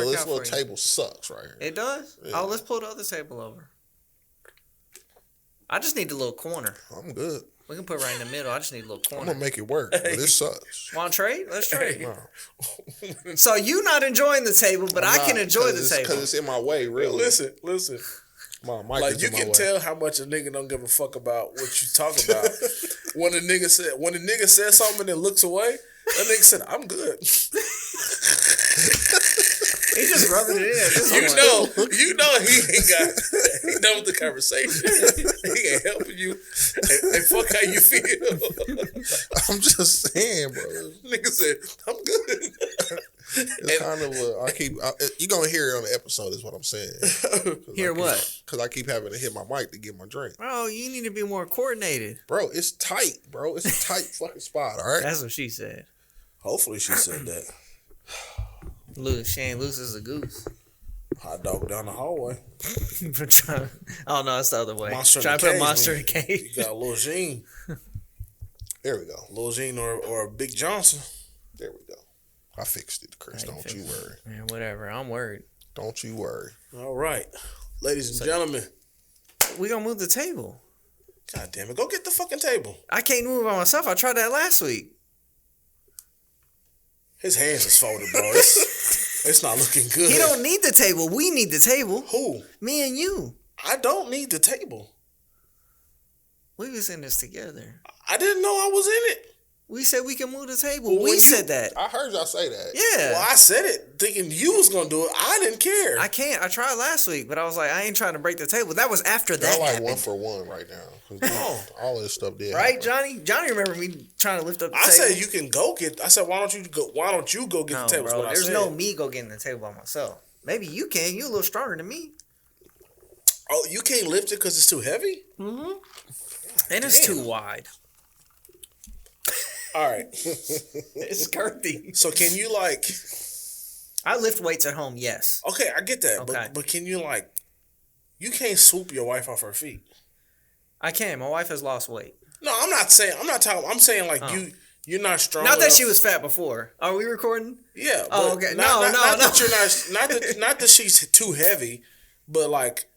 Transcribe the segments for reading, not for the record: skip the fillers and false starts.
work this out little for you. table sucks right here. It does? Yeah. Oh, let's pull the other table over. I just need a little corner. I'm good. We can put it right in the middle. I just need a little I'm corner. gonna make it work, but it sucks. Want to trade? Let's trade. No. So you not enjoying the table, but I can enjoy the table. Because it's in my way, really. Listen. My mic Like, is you in my can way. tell how much a nigga don't give a fuck about what you talk about. when a nigga says something and looks away, that nigga said, I'm good. He just rubbing it in. You know he done with the conversation. He ain't helping you. And fuck how you feel. I'm just saying, bro. Nigga said, I'm good. It's kind of you're gonna hear it on the episode, is what I'm saying. Hear what? Because I keep having to hit my mic to get my drink. Bro, you need to be more coordinated. Bro, it's tight, bro. It's a tight fucking spot, all right? That's what she said. Hopefully she said that. Loose. She ain't loose as a goose. Hot dog down the hallway. Oh, no, it's the other way. Monster in Try the to put cage, Monster in man. the cage. You got Lil Jean. There we go. Lil Jean or Big Johnson. There we go. I fixed it, Chris. Don't you worry. Man, whatever. I'm worried. Don't you worry. All right. Ladies and gentlemen. We gonna move the table. God damn it. Go get the fucking table. I can't move it by myself. I tried that last week. His hands is folded, bro. It's not looking good. He don't need the table. We need the table. Who? Me and you. I don't need the table. We was in this together. I didn't know I was in it. We said we can move the table. Well, We said that. I heard y'all say that. Yeah. Well, I said it thinking you was going to do it. I didn't care. I can't. I tried last week, but I was like, I ain't trying to break the table. That was after that Y'all like happened. 1 for 1 right now. 'Cause all this stuff did Right, happen. Johnny? Johnny remember me trying to lift up the I table. said you can go get. I said why don't you go get No, the table? bro, What I there's said. no me go getting the table by myself. Maybe you can. You a little stronger than me. Oh, you can't lift it because it's too heavy. And it's Damn. too wide. All right. It's girthy. So can you like? I lift weights at home, yes. Okay, I get that. Okay. But can you like? You can't swoop your wife off her feet. I can. My wife has lost weight. No, I'm not saying. I'm not talking. I'm saying like you're not strong. Not that enough. she was fat before. Are we recording? Yeah. Oh, but okay. Not No. that you're not that she's too heavy, but like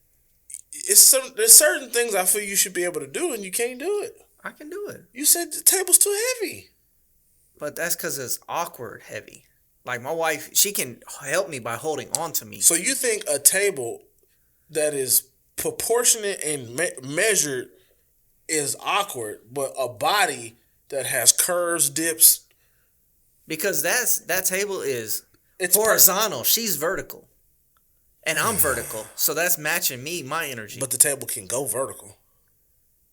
there's certain things I feel you should be able to do and you can't do it. I can do it. You said the table's too heavy. But that's because it's awkward heavy. Like my wife, she can help me by holding on to me. So you think a table that is proportionate and measured is awkward, but a body that has curves, dips, Because that table is it's horizontal. She's vertical. And I'm vertical. So that's matching me, my energy. But the table can go vertical.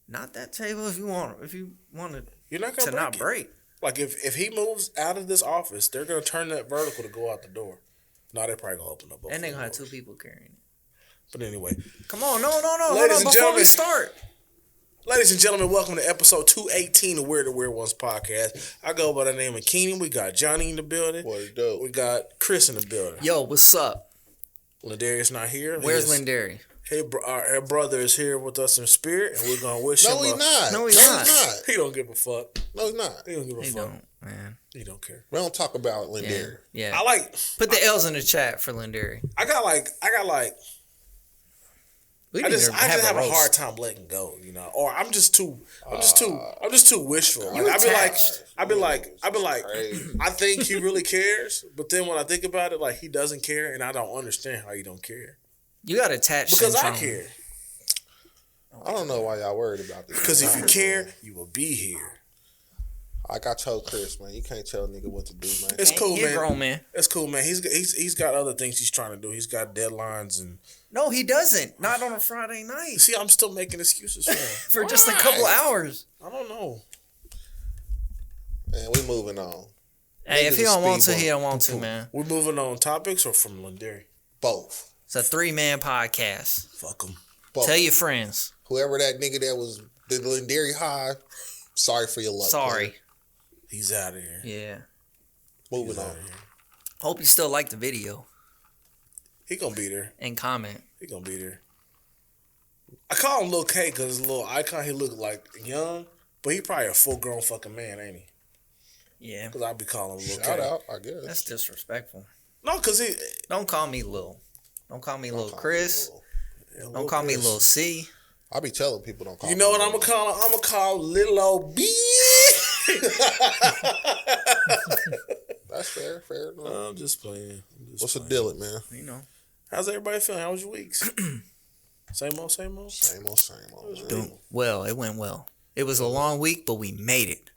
Not that table if you want it You're not to gonna not break. Like if he moves out of this office, they're gonna turn that vertical to go out the door. No, they're probably gonna open up both. And they're gonna have doors. 2 people carrying it. But anyway, Come on, no. Hold Ladies on, and before gentlemen. we start. ladies and gentlemen, welcome to episode 218 of Weird to Weird Ones podcast. I go by the name of Keenan. We got Johnny in the building. What it do? We got Chris in the building. Yo, what's up? Lindarius not here. Where's Lindari? Hey, our brother is here with us in spirit, and we're gonna wish him. No, he's not. No, he's not. He don't give a fuck. No, he's not. He don't give a They fuck. don't, man. He don't care. We don't talk about Yeah. Lindari. Yeah. I like. Put the L's in the chat for Lindari. I got like. We I just have a roast. hard time letting go, you know. Or I'm just too wishful. Like, You attached. I'd be like, Crazy. I think he really cares, but then when I think about it, like he doesn't care, and I don't understand how he don't care You got attached because syndrome. I care. I don't know why y'all worried about this. Because if you care, you will be here. Like I told Chris, man, you can't tell a nigga what to do, man. It's cool, He a man. grown man. It's cool, man. He's got other things he's trying to do. He's got deadlines and No, he doesn't. Not on a Friday night. see. I'm still making excuses for him. For just a couple hours. I don't know. Man, we moving on. Hey, if Niggas he don't a want to, speedball. he don't want to, man. We're moving on topics or from Lindari. Both. It's a 3-man podcast. Fuck him. Both. Tell your friends. Whoever that nigga that was the Lindari High, sorry for your luck. Sorry. player. He's out of here. Yeah. Moving He's on. out of here. Hope you still like the video He gonna be there. and comment. He gonna be there. I call him Lil K because his little icon, he look like young, but he probably a full grown fucking man, ain't he? Yeah. Because I be calling him Lil Shout K. out, I guess. That's disrespectful. No, because he. Don't call me Lil. Don't call me Lil call me Chris. Lil. Don't call me Lil C. I be telling people don't call You me know what Lil. I'm gonna call him? I'm gonna call little old B. That's fair. No. I'm just playing. What's the deal, man? You know. How's everybody feeling? How was your weeks? Same old. Same old. Man. Doing well. It went well. It was a long week, but we made it.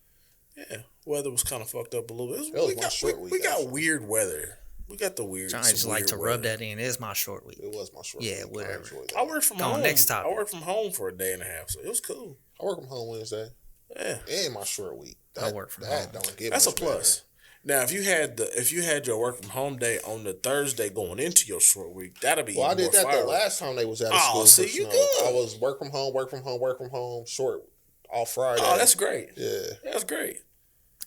Yeah, weather was kind of fucked up a little bit. It was my short week, We got actually. weird weather. We got the weird. I some just like weird to rub weather. that in. It's my short week. It was my short Yeah, week. whatever. enjoyed I that. worked from Go on, home. next topic. I worked from home for a day and a half, so it was cool. I work from home Wednesday. Yeah, And my short week. I work from that home. Don't get that's a much plus. Now, if you had your work from home day on the Thursday going into your short week, that'd be. Well, I even did more that the fireworks. last time they was out of Oh, school. see, for you snow. good. I was work from home, short all Friday. Oh, that's great. Yeah. That's great.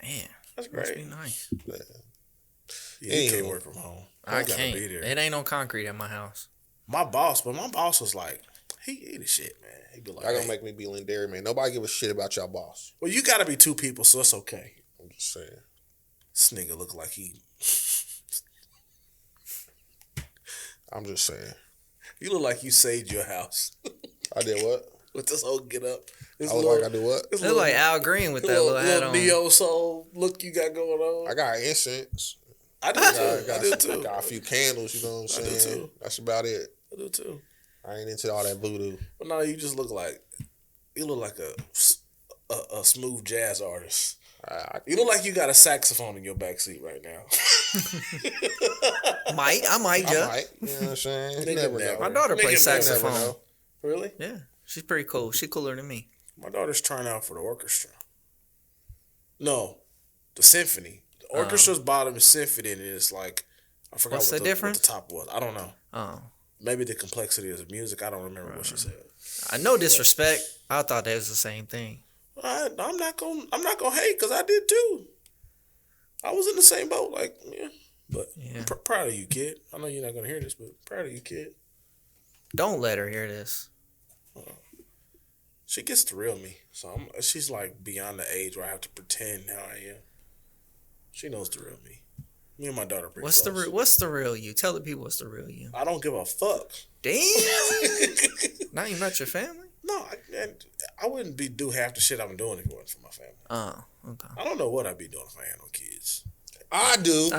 Man, That's must great. be nice. Yeah, you can't Anywho. work from home. I You gotta can't. be there. It ain't no concrete at my house. My boss was like, he the shit, man. He be like, Y'all gonna hey. make me be Lindari, man. Nobody give a shit about y'all boss. Well, you gotta be two people, so it's okay. I'm just saying. This nigga look like he. I'm just saying. You look like you saved your house I did what? with this whole get up. This I was like, I do what? this Look like Al Green with that little hat on. neo soul look you got going on. I got incense. I do I too. got, got a few candles, you know what I'm I do saying? too. That's about it. I do too. I ain't into all that voodoo. But no, you just look like a smooth jazz artist. You look like you got a saxophone in your backseat right now. I might I just. might. You know what I'm saying? You Nigga never never. know. My daughter Nigga plays never saxophone. know. Really? Yeah, she's pretty cool. She's cooler than me. My daughter's trying out for the orchestra. No, the symphony. The orchestra's bottom is symphony, and it's like I forgot What's what the the difference? top was. I don't know. Oh, Maybe the complexity of the music. I don't remember what she said. I no disrespect. I thought that was the same thing. I'm not gonna hate because I did too. I was in the same boat, like yeah. But Yeah. I'm proud of you, kid. I know you're not gonna hear this, but proud of you, kid. Don't let her hear this. She gets the real me, so she's like beyond the age where I have to pretend how I am. She knows the real me. Me and my daughter are pretty What's close. What's the real you? Tell the people what's the real you. I don't give a fuck. Damn. Now you met your family. No, I wouldn't do half the shit I'm doing if it wasn't for my family. Oh, okay. I don't know what I'd be doing if I had no kids. I do.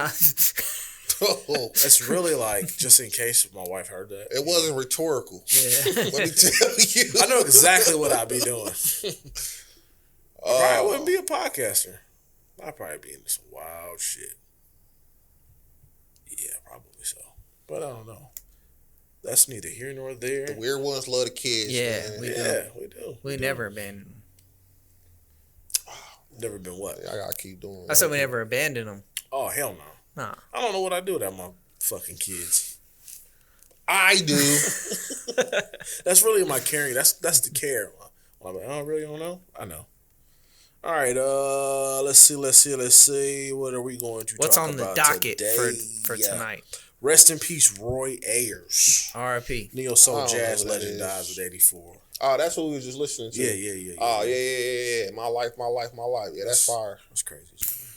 It's really like just in case my wife heard that. It wasn't rhetorical. yeah. Let me tell you. I know exactly what I'd be doing. I probably wouldn't be a podcaster. I'd probably be into some wild shit. Yeah, probably so. But I don't know. That's neither here nor there. The weird ones love the kids. Yeah, man. we do. Yeah, we do. We never abandoned them. Never been what? I gotta keep doing. I said we never abandoned them. Oh, hell no. Nah. I don't know what I do without my fucking kids. I do. That's really my caring. That's the care. I'm like, I really don't know. I know. All right. Let's see. What are we going to? What's talk on the about docket today? for tonight? Rest in peace, Roy Ayers. R.I.P. Neo soul I don't know jazz who that legend is. dies at 84. Oh, that's what we was just listening to. Yeah. Oh, yeah. My life. Yeah, that's fire. That's crazy.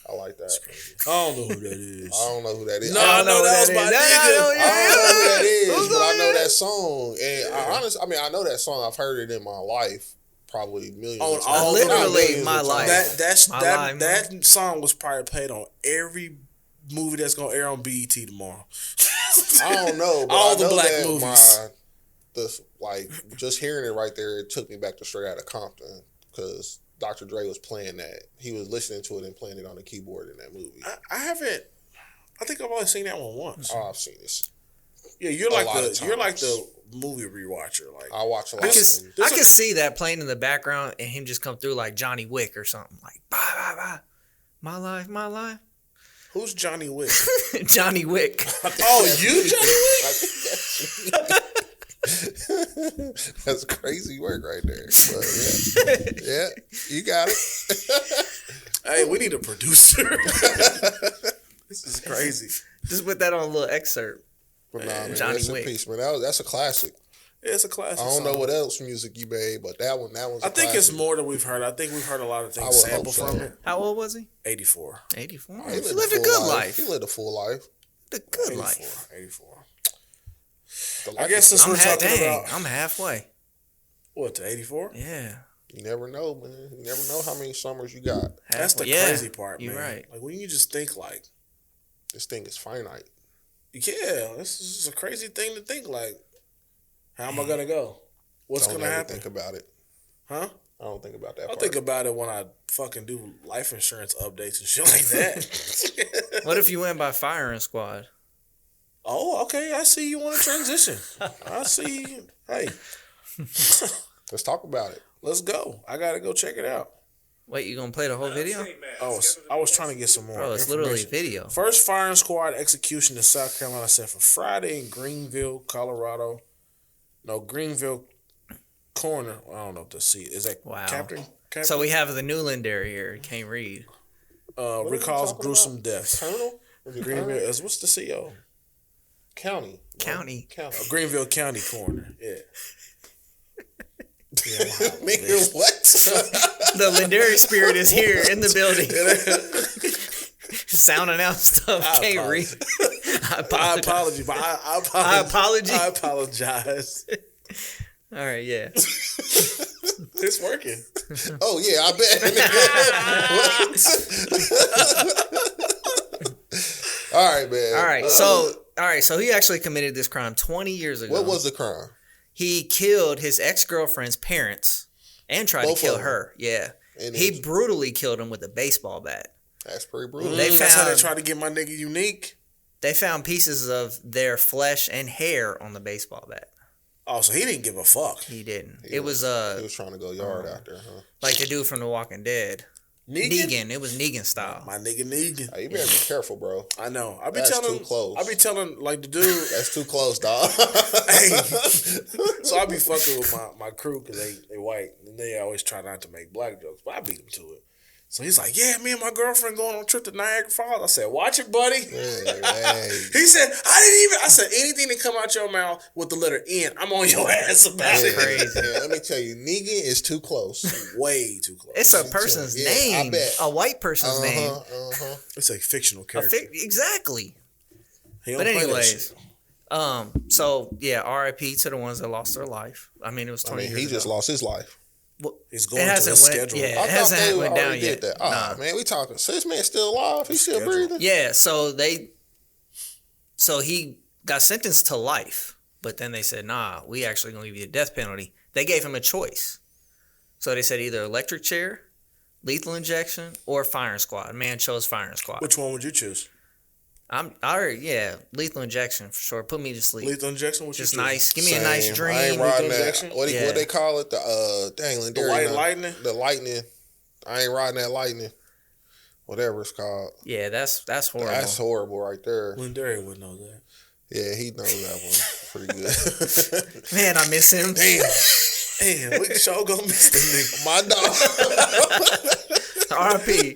I like that. That's crazy. I don't know who that is. I don't know who that is. No, I I know that was my don't know who that is, Who's but I on know it? that song. And I know that song. I've heard it in my life probably millions On of times. all Not literally millions my of life. times. That song was probably played on every movie that's gonna air on BET tomorrow. I don't know. But All I the know black that movies. Just hearing it right there, it took me back to Straight Outta Compton because Dr. Dre was playing that. He was listening to it and playing it on the keyboard in that movie. I haven't. I think I've only seen that one once. Oh, I've seen this. Yeah, you're a like lot of you're like times. the movie rewatcher. Like I watch a lot I of can, movies. I can see that playing in the background and him just come through like Johnny Wick or something. Like, bye. My life. who's Johnny Wick? Johnny Wick. Oh, you Johnny Wick? That's crazy work right there. But yeah, you got it. Hey, we need a producer. This is crazy. Just put that on a little excerpt. But nah, man, Johnny rest in Wick. peace, man. That's a classic. Yeah, it's a classic. I don't know song. what else music you made, but that one's I a think classic. it's more than we've heard. I think we've heard a lot of I things would sample hope so. from it. How old was he? 84. 84. He He lived a good life. He lived a full life. The good life. 84. I guess since we're talking about I'm halfway. what, to 84? Yeah. You never know, man. You never know how many summers you got. That's the Yeah, crazy part, man. You're right. Like when you just think like, This thing is finite. yeah, this is a crazy thing to think. Like, how am I gonna go? What's Don't gonna ever happen? think about it. Huh? I don't think about that I'll part. think about it when I fucking do life insurance updates and shit like that. What if you went by firing squad? Oh, okay. I see you want to transition. I see you. Hey, Let's talk about it. let's go. I gotta go check it out. Wait, you gonna play the whole video? I was trying to get some more. Bro, it's literally information. video. First firing squad execution in South Carolina set for Friday in Greenville, Colorado. No, Greenville Corner. I don't know if the seat is that. Wow. Captain. So we have the Newlander here. Can't read. are we Recalls talking gruesome about? deaths. Colonel? Was it Greenville. Colonel? What's the CO? County. County. County. Greenville County Coroner. Yeah. Yeah, Nigga, what? The Lindari spirit is here in the building. Sounding out stuff. Can't read. I apologize. I apologize. I apologize. All right, yeah. It's working. Oh, yeah, I bet. All right, man. All right, so he actually committed this crime 20 years ago. What was the crime? He killed his ex-girlfriend's parents and tried Both to kill of them. her. Yeah. And He it's- brutally killed him with a baseball bat. That's pretty brutal. They That's how they found- try to get my nigga Unique. They found pieces of their flesh and hair on the baseball bat. Oh, so he didn't give a fuck. He didn't. He It was He was trying to go yard out there, huh? like the dude from The Walking Dead. Negan. It was Negan style. My nigga Negan. Hey, you better be careful, bro. I know. I be That's telling. too close. I be telling like the dude. That's too close, dog. Hey. So I be fucking with my crew because they white and they always try not to make black jokes, but I beat them to it. So he's like, yeah, me and my girlfriend going on a trip to Niagara Falls. I said, watch it, buddy. Hey. He said, I said, anything that come out your mouth with the letter N, I'm on your ass about That's it. crazy. Yeah, let me tell you, Negan is too close. Way too close. It's a person's Yeah, I name. bet. A white person's name. It's a fictional A character. Exactly. He don't But play that anyways, shit. so yeah, R.I.P. to the ones that lost their life. I mean, it was 20 years he just ago. lost his life. He's It going to hasn't his went. schedule. Yeah, I it thought hasn't they went down already yet. did that. Oh, Nah. man, we talking. So this man's still alive. He's still Schedule. breathing. Yeah, so he got sentenced to life, but then they said, nah, we actually gonna give you the death penalty. They gave him a choice. So they said either electric chair, lethal injection, or firing squad. Man chose firing squad. Which one would you choose? Lethal injection for sure. Put me to sleep. Lethal injection? What Just you choose? nice. Give me a nice Same. dream. I ain't riding Lethal that. injection? What Yeah. they call it? The white lightning? The lightning. I ain't riding that lightning. Whatever it's called. Yeah, that's horrible. That's horrible right there. Lindari would know that. Yeah, he knows that one pretty good. Man, I miss him. Damn, we sure gonna miss the nigga. My dog. R.I.P.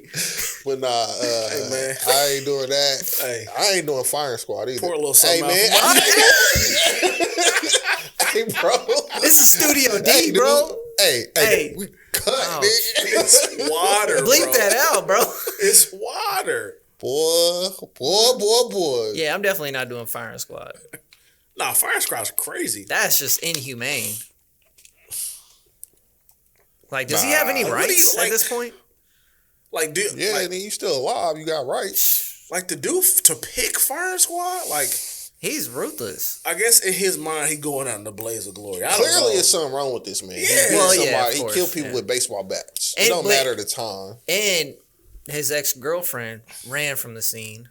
But nah, Hey, man. I ain't doing that. Hey. I ain't doing firing squad either. Pour a little Hey, something out man. for Hey, bro. This is Studio D, Hey, bro. dude. Hey, Hey. we cut, Oh, nigga. It's water, Bleep bro. that out, bro. It's water. Boy. Yeah, I'm definitely not doing firing squad. Nah, fire squad's crazy. That's just inhumane. Like, does he have any Nah. What do you rights like- at this point? Like, dude, Yeah, like, and then you still alive. You got rights. like the dude to pick fire squad. Like, He's ruthless. I guess in his mind, he going out in the blaze of glory. I don't Clearly, know. there's something wrong with this man. Yeah. He, Well, somebody, yeah, of he course, killed people yeah. with baseball bats. And- It don't but- matter the time. And his ex-girlfriend ran from the scene,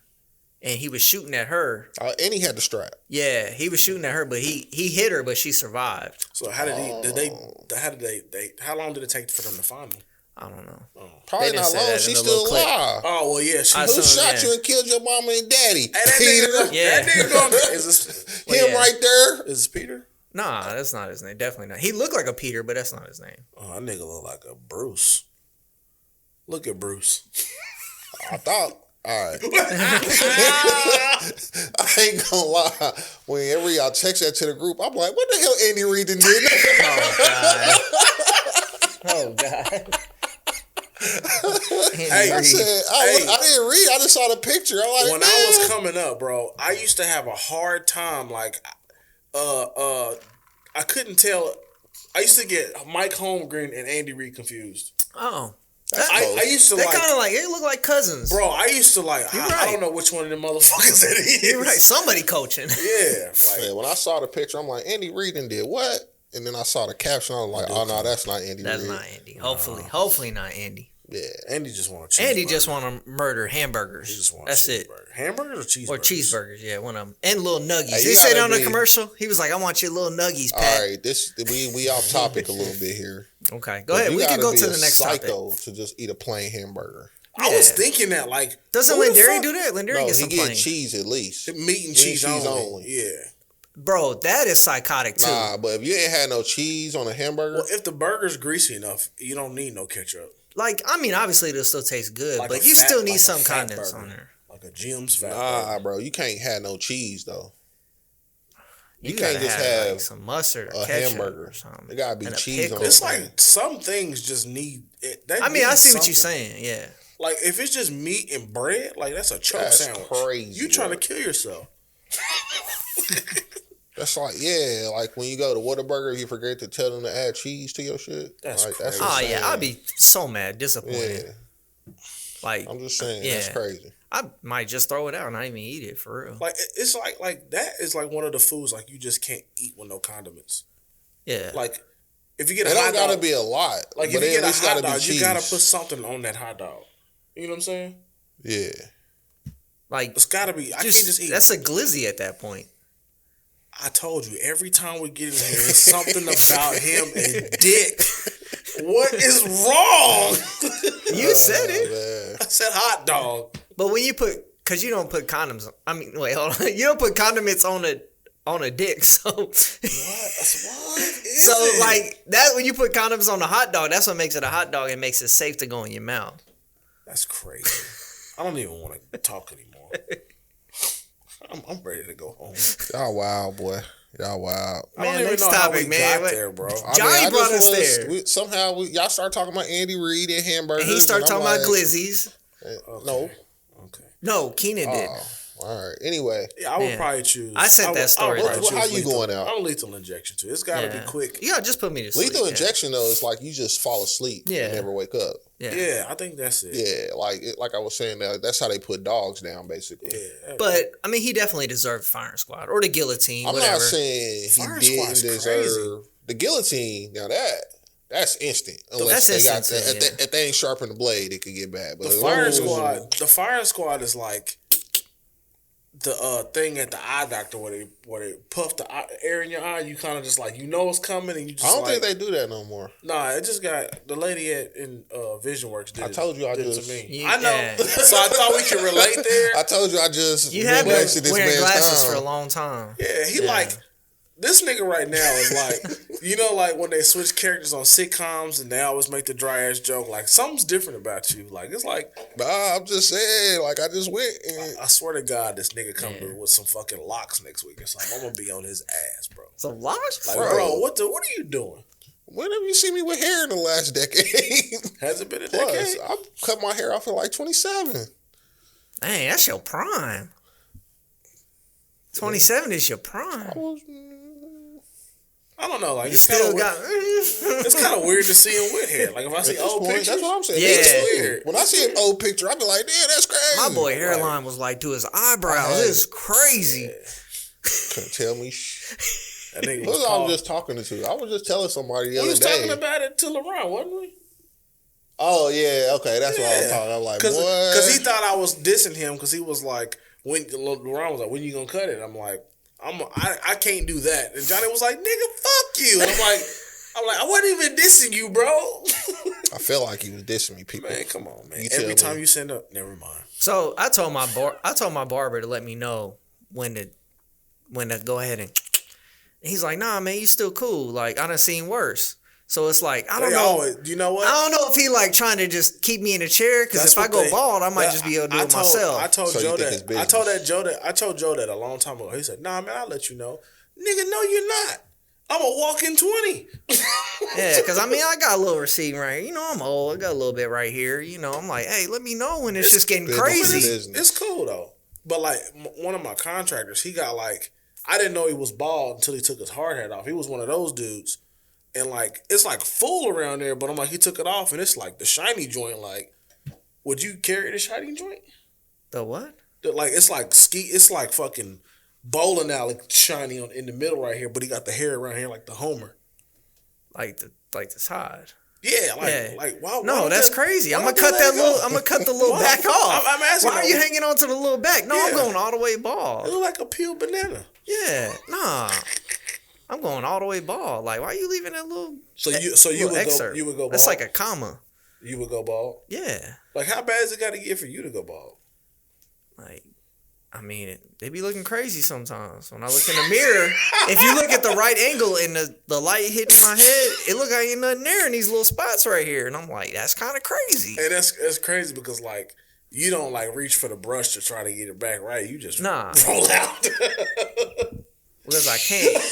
and he was shooting at her. And he had the strap. Yeah, he was shooting at her, but he hit her, but she survived. So how did he? How long did it take for them to find him? I don't know. Probably didn't not say long. that in She's the still little clip. alive. Oh well, yeah. She, I Who saw- shot yeah. you and killed your mama and daddy? Hey, that Peter. nigga, Yeah. that nigga going. Is this Well, Him yeah. right there. is this Peter? Nah, that's not his name. Definitely not. He looked like a Peter, but that's not his name. Oh, that nigga look like a Bruce. Look at Bruce. I thought. All right. I ain't gonna lie. Whenever y'all text that to the group, I'm like, what the hell Andy Reid done did? Oh, God. Oh, God. Hey, I said, I didn't read. I just saw the picture. I'm like, when man. I was coming up, bro, I used to have a hard time. Like, I couldn't tell. I used to get Mike Holmgren and Andy Reid confused. Oh. I used to They like, kind of like, they look like cousins. bro. I used to like. I right. don't know which one of them motherfuckers that is. You're right. Somebody coaching. Yeah, Yeah, when I saw the picture, I'm like, Andy Reid did what? And then I saw the caption. I was like, oh no, that's not Andy That's Reid. not Andy. Hopefully not Andy. Yeah, Andy just want to. Andy just want to murder hamburgers. He just want That's it. Hamburgers or cheeseburgers? Or cheeseburgers, yeah, one of them. And little nuggies. Hey, He you said gotta on the be- commercial, he was like, I want your little nuggies, Pat. all right. We off topic a little bit here. Okay, go ahead. You We can gotta go be to a the next topic. psycho to just eat a plain hamburger. I was Yeah. thinking that, like, Doesn't who the Lindari fuck- do that? Lindari No, gets he some get plain. cheese at least. Meat and cheese only. Yeah. Bro, that is psychotic too. Nah, but if you ain't had no cheese on a hamburger, Well, if the burger's greasy enough, you don't need no ketchup. Like, I mean, obviously it'll still taste good, Like but a you fat- still need like a some fat condiments burger. on there. Like a Jim's fat burger. nah, bro, you can't have no cheese though. You, can't gotta just have like, have some mustard or a ketchup hamburger. or something. It gotta be And a cheese on pickle. It's it. like some things just need it. I mean, I see what you're saying. Yeah. Like, if it's just meat and bread, like, that's a choke That's sandwich. crazy, You trying bro. to kill yourself. That's like, yeah, like when you go to Whataburger, you forget to tell them to add cheese to your shit. That's like, crazy. Oh insane. yeah, I'd be so mad, disappointed. Yeah, Like, I'm just saying, that's Yeah. crazy. I might just throw it out and not even eat it for real. Like, it's like that is like one of the foods, like, you just can't eat with no condiments. Yeah. Like, if you get It a don't hot gotta dog, be a lot. like, but if you it get at a least hot gotta be dog, you cheese. gotta put something on that hot dog. You know what I'm saying? Yeah. like, It's gotta be. I can't just eat. That's a glizzy at that point. I told you, every time we get in here, it's something about him and dick. What is wrong? You said it. Man. I said hot dog. But when you put, because you don't put condoms, I mean, wait, hold on. You don't put condiments on a dick, so. What is So, it? like, that, when you put condoms on a hot dog, that's what makes it a hot dog and makes it safe to go in your mouth. That's crazy. I don't even want to talk anymore. I'm ready to go home. Y'all wild, boy. Y'all wild. I don't Man, even next know how topic, we man. got What- there, bro. Johnny I brought just us there. Somehow y'all start talking about Andy Reid and hamburgers. And he started and I'm talking about like, glizzies. No. Okay. No, Keenan did. Oh, all right. Anyway, Yeah, I would Man. probably choose. I sent that story, probably though. choose How you lethal- going out? I'm lethal injection too. It's got to Yeah. be quick. Yeah, just put me to sleep. lethal yeah. injection though is like you just fall asleep Yeah. and never wake up. Yeah. Yeah, I think that's it. Yeah, like I was saying, that's how they put dogs down, basically. Yeah. But, I mean, he definitely deserved firing squad or the guillotine, I'm whatever. not saying he Fire didn't squad's deserve crazy. the guillotine. Now that's instant. That's Unless they got instant, that, if they ain't sharpen the blade, it could get bad. But The as fire long as- squad. The fire squad is like the thing at the eye doctor where they puff the air in your eye. You kind of just like you know it's coming and you just. I don't like, think they do that no more. Nah, it just got the lady in VisionWorks did. I told you I did it just- to me. You- I know, yeah. so I thought we could relate there. I told you I just You have been wasted this wearing man's glasses time. for a long time. Yeah, he Yeah. like this nigga right now is like you know like when they switch characters on sitcoms and they always make the dry ass joke like something's different about you. Like it's like Nah, I'm just saying, like I just went and I swear to God, this nigga come to with some fucking locks next week or something. I'm gonna be on his ass, bro. So, lots? Like, Bro. bro, what are you doing? when have you seen me with hair in the last decade? Has it been a Plus, decade? I cut my hair off at like 27. Dang, that's your prime. 27 is your prime. I was, I don't know. Like You it's kind still of got. it's kind of weird to see him with hair. Like if I see at this old point, pictures, that's what I'm saying. Yeah. It's weird. When I see an old picture, I be like, damn, that's crazy. My boy hairline was like to his eyebrows. Hey. It's crazy. Couldn't tell me. That nigga Who was was I called. just talking to? I was just telling somebody the We other was day. talking about it to LeBron, wasn't we? Oh yeah, okay, that's what I was talking. I'm like, Because what? he thought I was dissing him because he was like, when LeBron was like, when you gonna cut it? I'm like, I can't do that. And Johnny was like, nigga, fuck you. And I'm like, I wasn't even dissing you, bro. I felt like he was dissing me, people. Man, come on, man. You Every tell time me. you send up, never mind. So I told my barber to let me know when to go ahead and. He's like, nah, man, you still cool. Like I done seen worse. So it's like I don't They know. always, you know what? I don't know if he like trying to just keep me in a chair because That's if I what go they- bald, I might that- just be able to do I it told- myself. I told So you Joe think it's that. I told business? Joe that a long time ago. He said, "Nah, man, I'll let you know." Nigga, no, you're not. I'm a walking 20. Yeah, because I mean, I got a little receiving right here. You know, I'm old. I got a little bit right here. You know, I'm like, hey, let me know when it's just getting business crazy. is- It's cool though. But like one of my contractors, he got like, I didn't know he was bald until he took his hard hat off. He was one of those dudes. And like, it's like full around there, but I'm like, he took it off and it's like the shiny joint. Like, would you carry the shiny joint? The what? Like, it's like it's like fucking bowling alley shiny in the middle right here, but he got the hair around here like the Homer. Like the side. Yeah, Yeah. like wow. No, that's crazy. I'm gonna cut I'm gonna cut the little Why? back off. I'm asking. Why are you hanging on to the little back? No, I'm Yeah. going all the way It bald. look like a peeled banana. Yeah, nah. I'm going all the way bald. Like, why are you leaving that little? So you little would excerpt? go. You would go bald. That's like a comma. You would go bald. Yeah. Like, how bad is it got to get for you to go bald? Like, I mean, they be looking crazy sometimes. When I look in the mirror, if you look at the right angle and the light hitting my head, it look like ain't nothing there in these little spots right here. And I'm like, that's kind of crazy. And that's crazy because like you don't like reach for the brush to try to get it back right. You just Nah. roll out. Because I can't.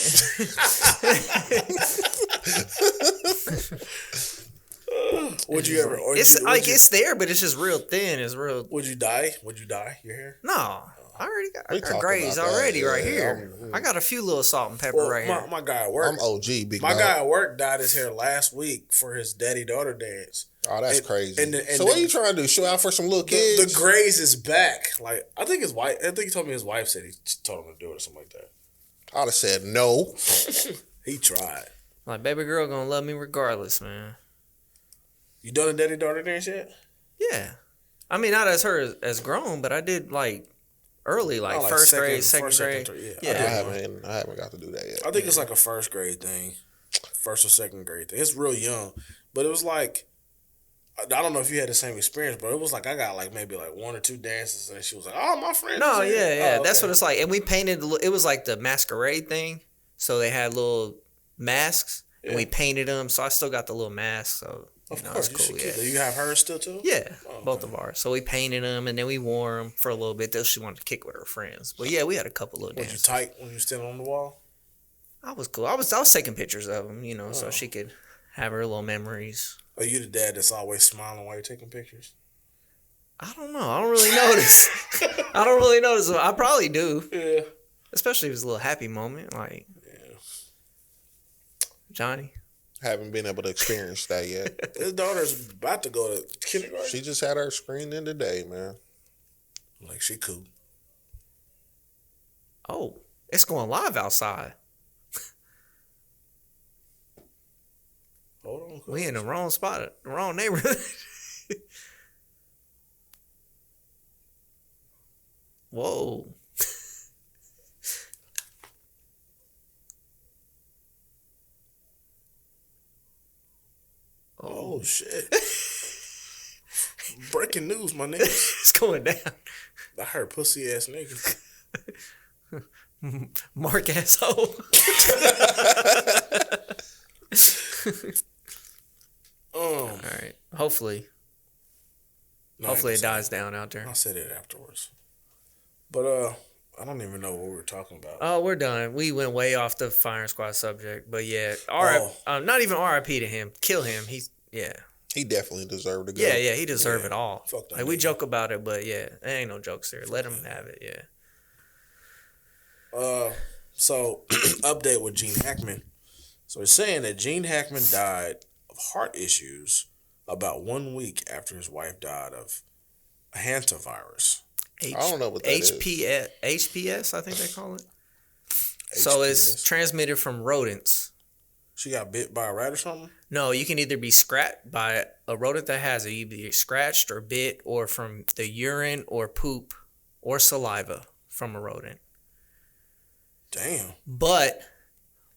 Would you ever? Or It's you, like it's there, but it's just real thin. It's real. Would you dye? Would you dye your hair? No, I already got, We I got talked grays about that, already right yeah. here. I got a few little salt and pepper Well, right here. my guy at work. I'm OG, big My dog. guy at work dyed his hair last week for his daddy-daughter dance. Oh, that's And- crazy. and So what are you trying to do? Show out for some little kids? The grays is back. Like I think his wife. I think he told me his wife said he told him to do it or something like that. I'd have said no. He tried. My baby girl gonna love me regardless, man. You done a daddy-daughter dance yet? Yeah, I mean not as her as grown, but I did like early, like, Oh, like first second- grade, second first, second, grade. third, I yeah. haven't got to do that yet. I think it's like a first grade thing, first or second grade thing. It's real young, but it was like I don't know if you had the same experience, but it was like I got like maybe like one or two dances, and she was like, "Oh, my friend." No, is here." yeah, Oh, that's okay. what it's like. And we painted. It was like the masquerade thing, so they had little masks, and we Yeah. painted them. So I still got the little mask. So Of you know, course, it's you cool. should Yeah. keep it. You have hers still too. Yeah, Oh, both okay. of ours. So we painted them and then we wore them for a little bit. Then she wanted to kick with her friends. But yeah, we had a couple little Was you dances. tight when you standing on the wall? I was cool. I was taking pictures of them, you know, Oh. so she could have her little memories. Are you the dad that's always smiling while you're taking pictures? I don't know. I don't really notice. I don't really notice. I probably do, Yeah. especially if it's a little happy moment, like Yeah. Johnny. Haven't been able to experience that yet. His daughter's about to go to kindergarten. She just had her screened in today, man. Like she cool. Oh, it's going live outside. Hold on. We in the wrong spot, the wrong neighborhood. Whoa. Oh shit. Breaking news, my nigga. It's going down. I heard pussy ass niggas. Mark asshole. All right. Hopefully No, I ain't it gonna say dies down out there. I'll say that afterwards. But I don't even know what we were talking about. Oh, we're done. We went way off the firing squad subject, but yeah, not even RIP to him. Kill him. Yeah, He definitely deserved to go. yeah. He deserved Yeah. it all. Fuck that Like we nigga. joke about it, but yeah, there ain't no jokes there. Let him have it. Yeah. So update with Gene Hackman. So it's saying that Gene Hackman died of heart issues about 1 week after his wife died of a hantavirus. I don't know what that is. HPS, I think they call it. So it's HPS. transmitted from rodents. She got bit by a rat or something? No, you can either be scratched by a rodent that has it, either scratched or bit, or from the urine or poop or saliva from a rodent. Damn. But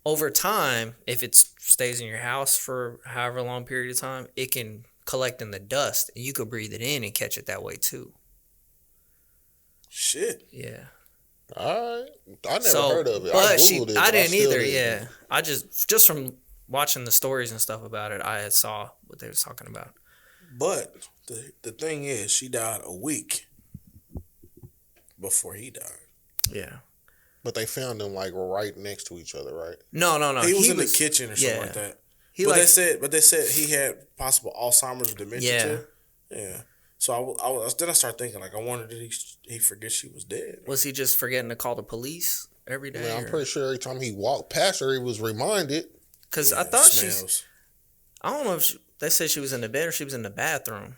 over time, if it stays in your house for however long period of time, it can collect in the dust, and you could breathe it in and catch it that way too. Shit. Yeah. All right. I never heard of it. But I Googled it. I didn't still either. didn't. Yeah, I just from watching the stories and stuff about it, I had saw what they was talking about. But the thing is, she died a week before he died. Yeah. But they found them like right next to each other, right? No. He was in the kitchen or something like that. He But like, they said he had possible Alzheimer's or dementia Yeah. too. Yeah. So then I started thinking, like, I wonder, did he forget she was dead? was he just forgetting to call the police every I day? mean, I'm pretty sure every time he walked past her, he was reminded. Because Yeah, I thought smells. I don't know if they said she was in the bed or she was in the bathroom.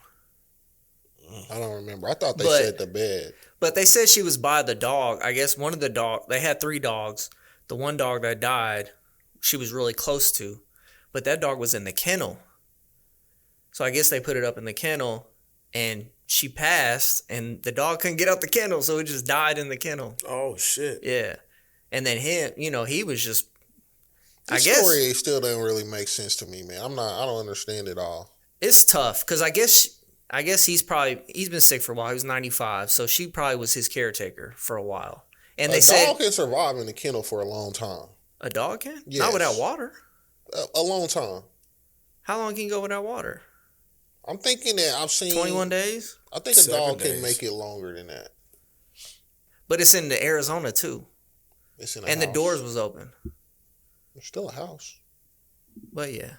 I don't remember. I thought they But- said the bed. But they said she was by the dog. I guess one of the dog. They had 3 dogs. The one dog that died, she was really close to, but that dog was in the kennel. So I guess they put it up in the kennel, and she passed, and the dog couldn't get out the kennel, so it just died in the kennel. Oh shit. Yeah, and then him, he was just. The I guess story still doesn't really make sense to me, man. I don't understand it all. it's tough because I guess he's been sick for a while. He was 95, so she probably was his caretaker for a while. And they A said dog can survive in the kennel for a long time. a dog can Yes. not without water. A long time. How long can you go without water? I'm thinking that I've seen 21 days? I think a 7 dog days. can make it longer than that. But it's in the Arizona too. It's in a And house. the doors was open. It's still a house. But yeah.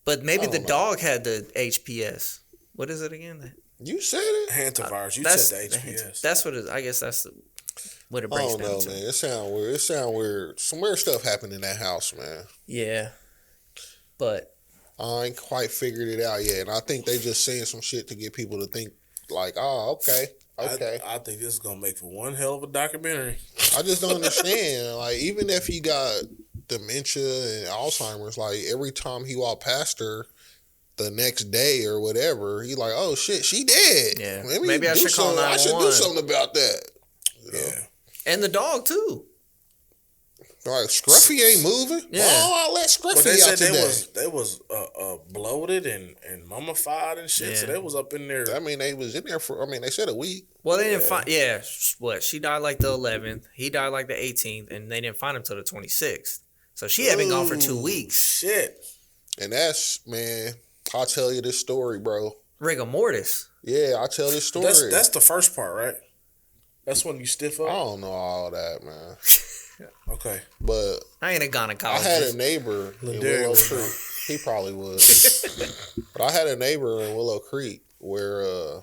But maybe I the don't know. dog had the HPS. What is it again? You said it. Hantavirus. You That's said the HPS. That's what it I guess that's what it I breaks don't down know, to. man. It sound weird. It sound weird. Some weird stuff happened in that house, man. Yeah. But I ain't quite figured it out yet, and I think they just saying some shit to get people to think like, oh, okay. I think this is gonna make for one hell of a documentary. I just don't understand. Like, even if he got dementia and Alzheimer's, like every time he walked past her the next day or whatever, he like, oh shit, she dead. Yeah. Let me Maybe I do should call something. I should do 911. something about that. You know? Yeah. and the dog too. Like, Scruffy ain't moving. Yeah. Oh, I let Scruffy But they out said today. they was bloated and mummified and shit. So Yeah. they was up in there. I mean, they was in there for. I mean, they said a week. Well, they didn't find. Yeah, what? She died like the 11th. He died like the 18th, and they didn't find him till the 26th. So she had been gone for 2 Ooh, weeks. Shit. And that's, man, I'll tell you this story, bro. Rigor mortis. Yeah, I'll tell this story. That's the first part, right? That's when you stiff I up. don't know all that, man. Okay. But I ain't a I gynecologist. had a neighbor in Ladarius Willow would Creek. He probably would. But I had a neighbor in Willow Creek where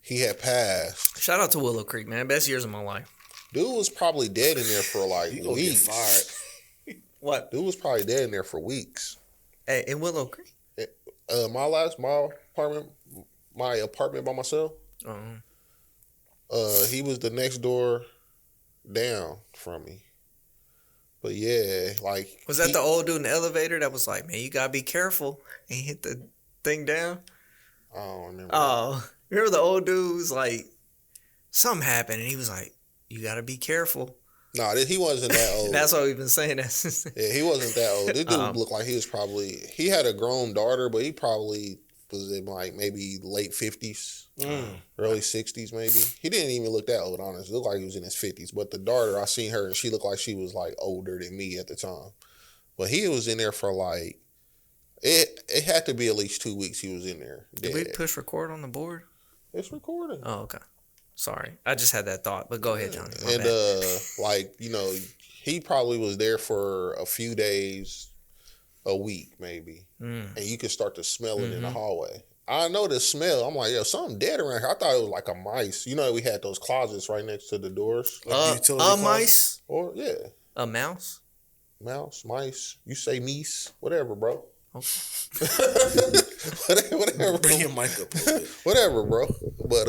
he had passed. Shout out to Willow Creek, man. Best years of my life. Dude was probably dead in there for like You gonna get weeks. fired. What? Dude was probably dead in there for weeks. Hey, in Willow Creek? My apartment by myself. He was the next door down from me. But yeah, like, Was that the old dude in the elevator that was like, man, you gotta be careful and hit the thing down? I don't remember. Oh, remember the old dude was like, something happened and he was like, you gotta be careful. Nah, he wasn't that old. That's why we've been saying that. Yeah, he wasn't that old. This dude looked like he was probably, he had a grown daughter, but he probably was in like maybe late 50s, early 60s maybe. He didn't even look that old, honestly. He looked like he was in his 50s. But the daughter, I seen her and she looked like she was like older than me at the time. But he was in there for like, it had to be at least 2 weeks he was in there. Did we dead. push record on the board? It's recording. Oh, okay. Sorry. I just had that thought, but go ahead, Johnny. My And bad. like, you know, he probably was there for a few days, a week maybe. And you could start to smell it in the hallway. I know the smell. I'm like, yo, something dead around here. I thought it was like a mice. You know, we had those closets right next to the doors. Like utility A closet? mice? Or, yeah, A mouse? mouse, mice. You say meese, whatever, bro. whatever, Bring your mic up a little bit. whatever, bro. But,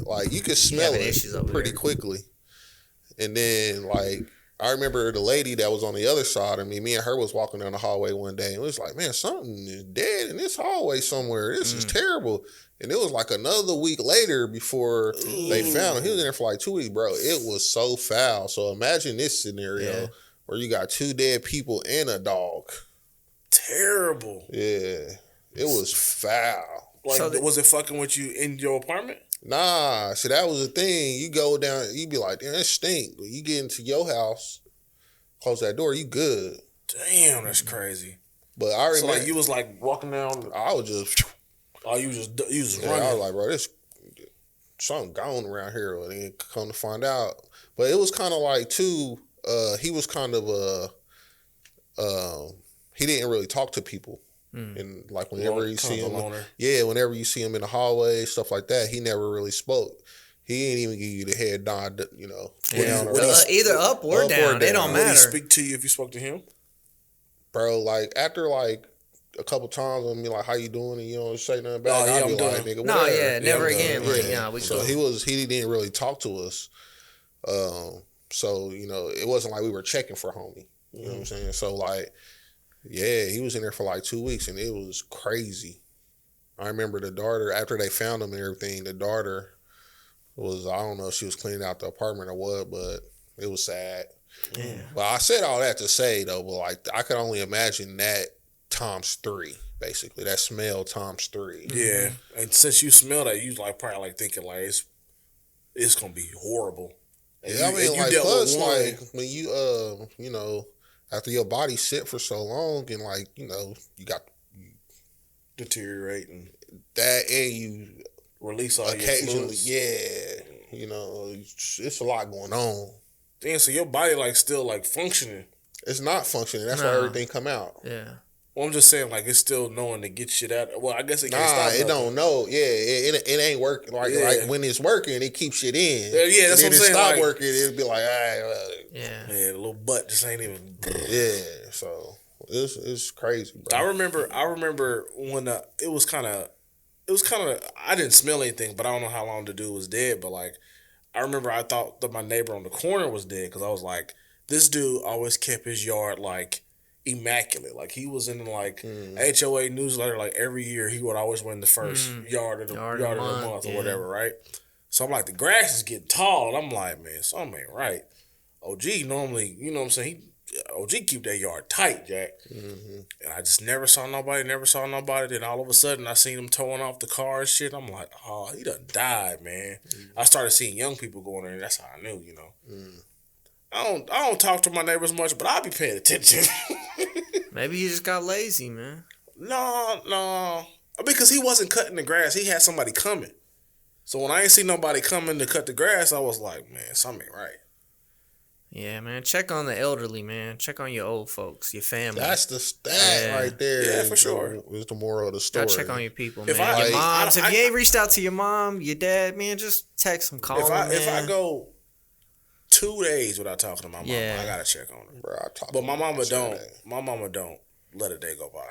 like, you could smell having issues it over pretty there. quickly. And then, like, I remember the lady that was on the other side of me. Me and her was walking down the hallway one day, and it was like, man, something is dead in this hallway somewhere. This is terrible. And it was like another week later before they found him. He was in there for like 2 weeks, bro. It was so foul. So imagine this scenario where you got 2 dead people and a dog. Terrible. Yeah, it was foul. Like, So was it fucking with you in your apartment? Nah, see, that was the thing. You go down, you be like, damn, it stink. But you get into your house, close that door, you good. Damn, that's crazy. But I remember, So like you was like walking down. I was just, Oh, you was yeah, running. I was like, bro, this something gone around here. And then come to find out. But it was kind of like, too, he was kind of he didn't really talk to people. And like whenever you see him, whenever you see him in the hallway, stuff like that, he never really spoke. He ain't even give you the head nod, you know. Yeah. Either up or down. It don't matter. Would he speak to you if you spoke to him? Bro, like after like a couple times, I'm like, "How you doing?" And you don't say nothing back. I'll be like, "Nigga, no, whatever." yeah, never again. Yeah. Like, yeah, we so cool. he didn't really talk to us. So you know, it wasn't like we were checking for homie. You know what I'm saying? So like, yeah, he was in there for like 2 weeks, and it was crazy. I remember the daughter, after they found him and everything, the daughter was, I don't know if she was cleaning out the apartment or what, but it was sad. Yeah. Well, I said all that to say, though, but like, I could only imagine that times 3, basically. That smell times 3. Yeah. And since you smell that, you like probably like thinking like it's going to be horrible. And yeah, you, I mean, like, plus, one, like, when you, you know, after your body sit for so long and, like, you know, you got deteriorating. That and you release all occasionally, your yeah, you know, it's a lot going on. Damn, so your body like still like functioning. It's not functioning. That's why everything come out. Yeah. Well, I'm just saying, like, it's still knowing to get shit out. Well, I guess it can't stop. Nah, it nothing. don't know. Yeah, it ain't working. Like when it's working, it keeps shit in. Yeah, that's what I'm saying. Stop like, working, it'll be like, all right. Yeah. Yeah, the little butt just ain't even. Yeah, so it's crazy, bro. I remember when it was kind of. I didn't smell anything, but I don't know how long the dude was dead. But like, I remember I thought that my neighbor on the corner was dead because I was like, this dude always kept his yard like immaculate. Like he was in like HOA newsletter. Like every year, he would always win the first yard of the month or whatever, right? So I'm like, the grass is getting tall. And I'm like, man, something ain't right. OG normally, you know what I'm saying? OG keep that yard tight, Jack. Mm-hmm. And I just never saw nobody. Then all of a sudden, I seen him towing off the car and shit. I'm like, oh, he done died, man. I started seeing young people going there, and that's how I knew, you know. I don't talk to my neighbors much, but I be paying attention. Maybe he just got lazy, man. No. Because he wasn't cutting the grass. He had somebody coming. So when I ain't see nobody coming to cut the grass, I was like, man, something ain't right. Yeah, man. Check on the elderly, man. Check on your old folks, your family. That's the stat right there. Yeah, for sure. Is the moral of the story. Gotta check on your people, man. Your moms. If you ain't reached out to your mom, your dad, man, just text them, call them, man. If I go 2 days without talking to my mom, I gotta check on her. Bro, but my mama don't. My mama don't let a day go by.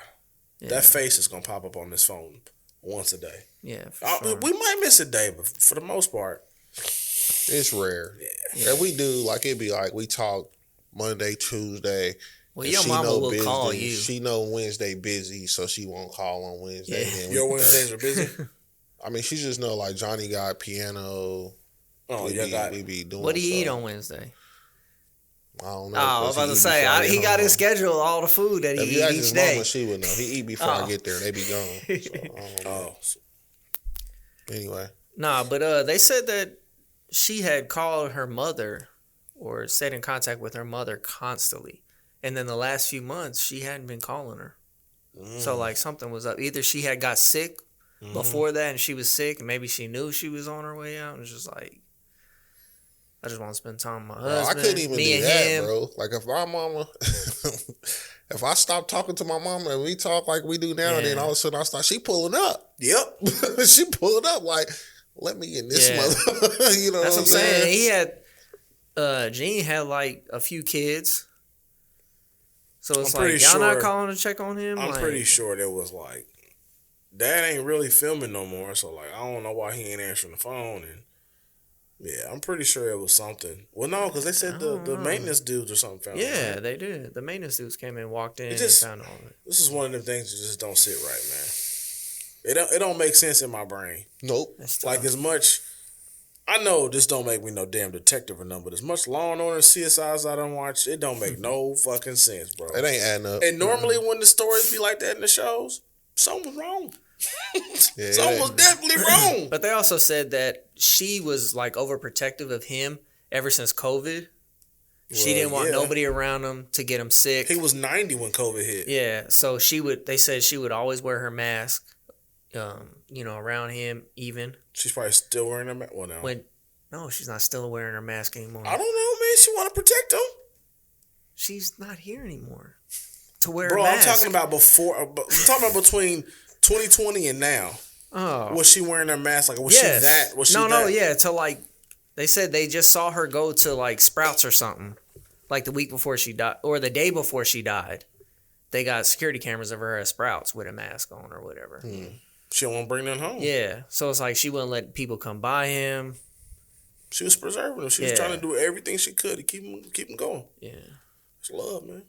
Yeah. That face is gonna pop up on this phone once a day. Yeah, sure. We might miss a day, but for the most part, it's rare. Yeah. If we do, like, it'd be like we talk Monday, Tuesday. Well, your mama will call you. She know Wednesday busy, so she won't call on Wednesday. Yeah. Your Wednesdays are busy? I mean, she just know, like, Johnny got piano. Oh, we be doing what do you eat on Wednesday? I don't know. I was about to say, he got his schedule, all the food that he eat each day. Mama, she would know. He eat before I get there. They be gone. So, I don't know. Anyway. Nah, but they said that she had called her mother or stayed in contact with her mother constantly. And then the last few months, she hadn't been calling her. So, like, something was up. Either she had got sick before that and she was sick, and maybe she knew she was on her way out and was just like, I just want to spend time with my husband. I couldn't even me do and that, him. bro. Like, if my mama, if I stop talking to my mama and we talk like we do now, and then all of a sudden I start, she pulling up. Yep. She pulling up like, let me in this mother. You know That's what I'm saying? He had, Gene had like a few kids. So it's like, y'all not calling to check on him? I'm pretty sure there was like, Dad ain't really filming no more. So like, I don't know why he ain't answering the phone. And yeah, I'm pretty sure it was something. Well, no, because they said the maintenance dudes or something found it. Yeah, they did. The maintenance dudes came in, walked in, and found all of it. This is one of them things that just don't sit right, man. It don't make sense in my brain. Nope. Like, as much, I know this don't make me no damn detective or nothing, but as much Law and Order and CSIs I don't watch, it don't make no fucking sense, bro. It ain't adding up. And normally when the stories be like that in the shows, something was wrong. Something was definitely wrong. But they also said that she was like overprotective of him ever since COVID. She didn't want nobody around him to get him sick. He was 90 when COVID hit. Yeah, so they said she would always wear her mask, around him even She's probably still wearing her mask. Well, no. No, she's not still wearing her mask anymore. I don't know, man. She want to protect them. She's not here anymore to wear Bro, a mask. I'm talking about before. I'm talking about between 2020 and now. Oh. Was she wearing her mask? Like, was Yes. she that? Was she no, that? yeah. To like, they said they just saw her go to like Sprouts or something, like the week before she died or the day before she died. They got security cameras of her at Sprouts with a mask on or whatever. She don't want to bring that home. Yeah, so it's like she wouldn't let people come by him. She was preserving them. She was trying to do everything she could to keep them going. Yeah, It's love, man.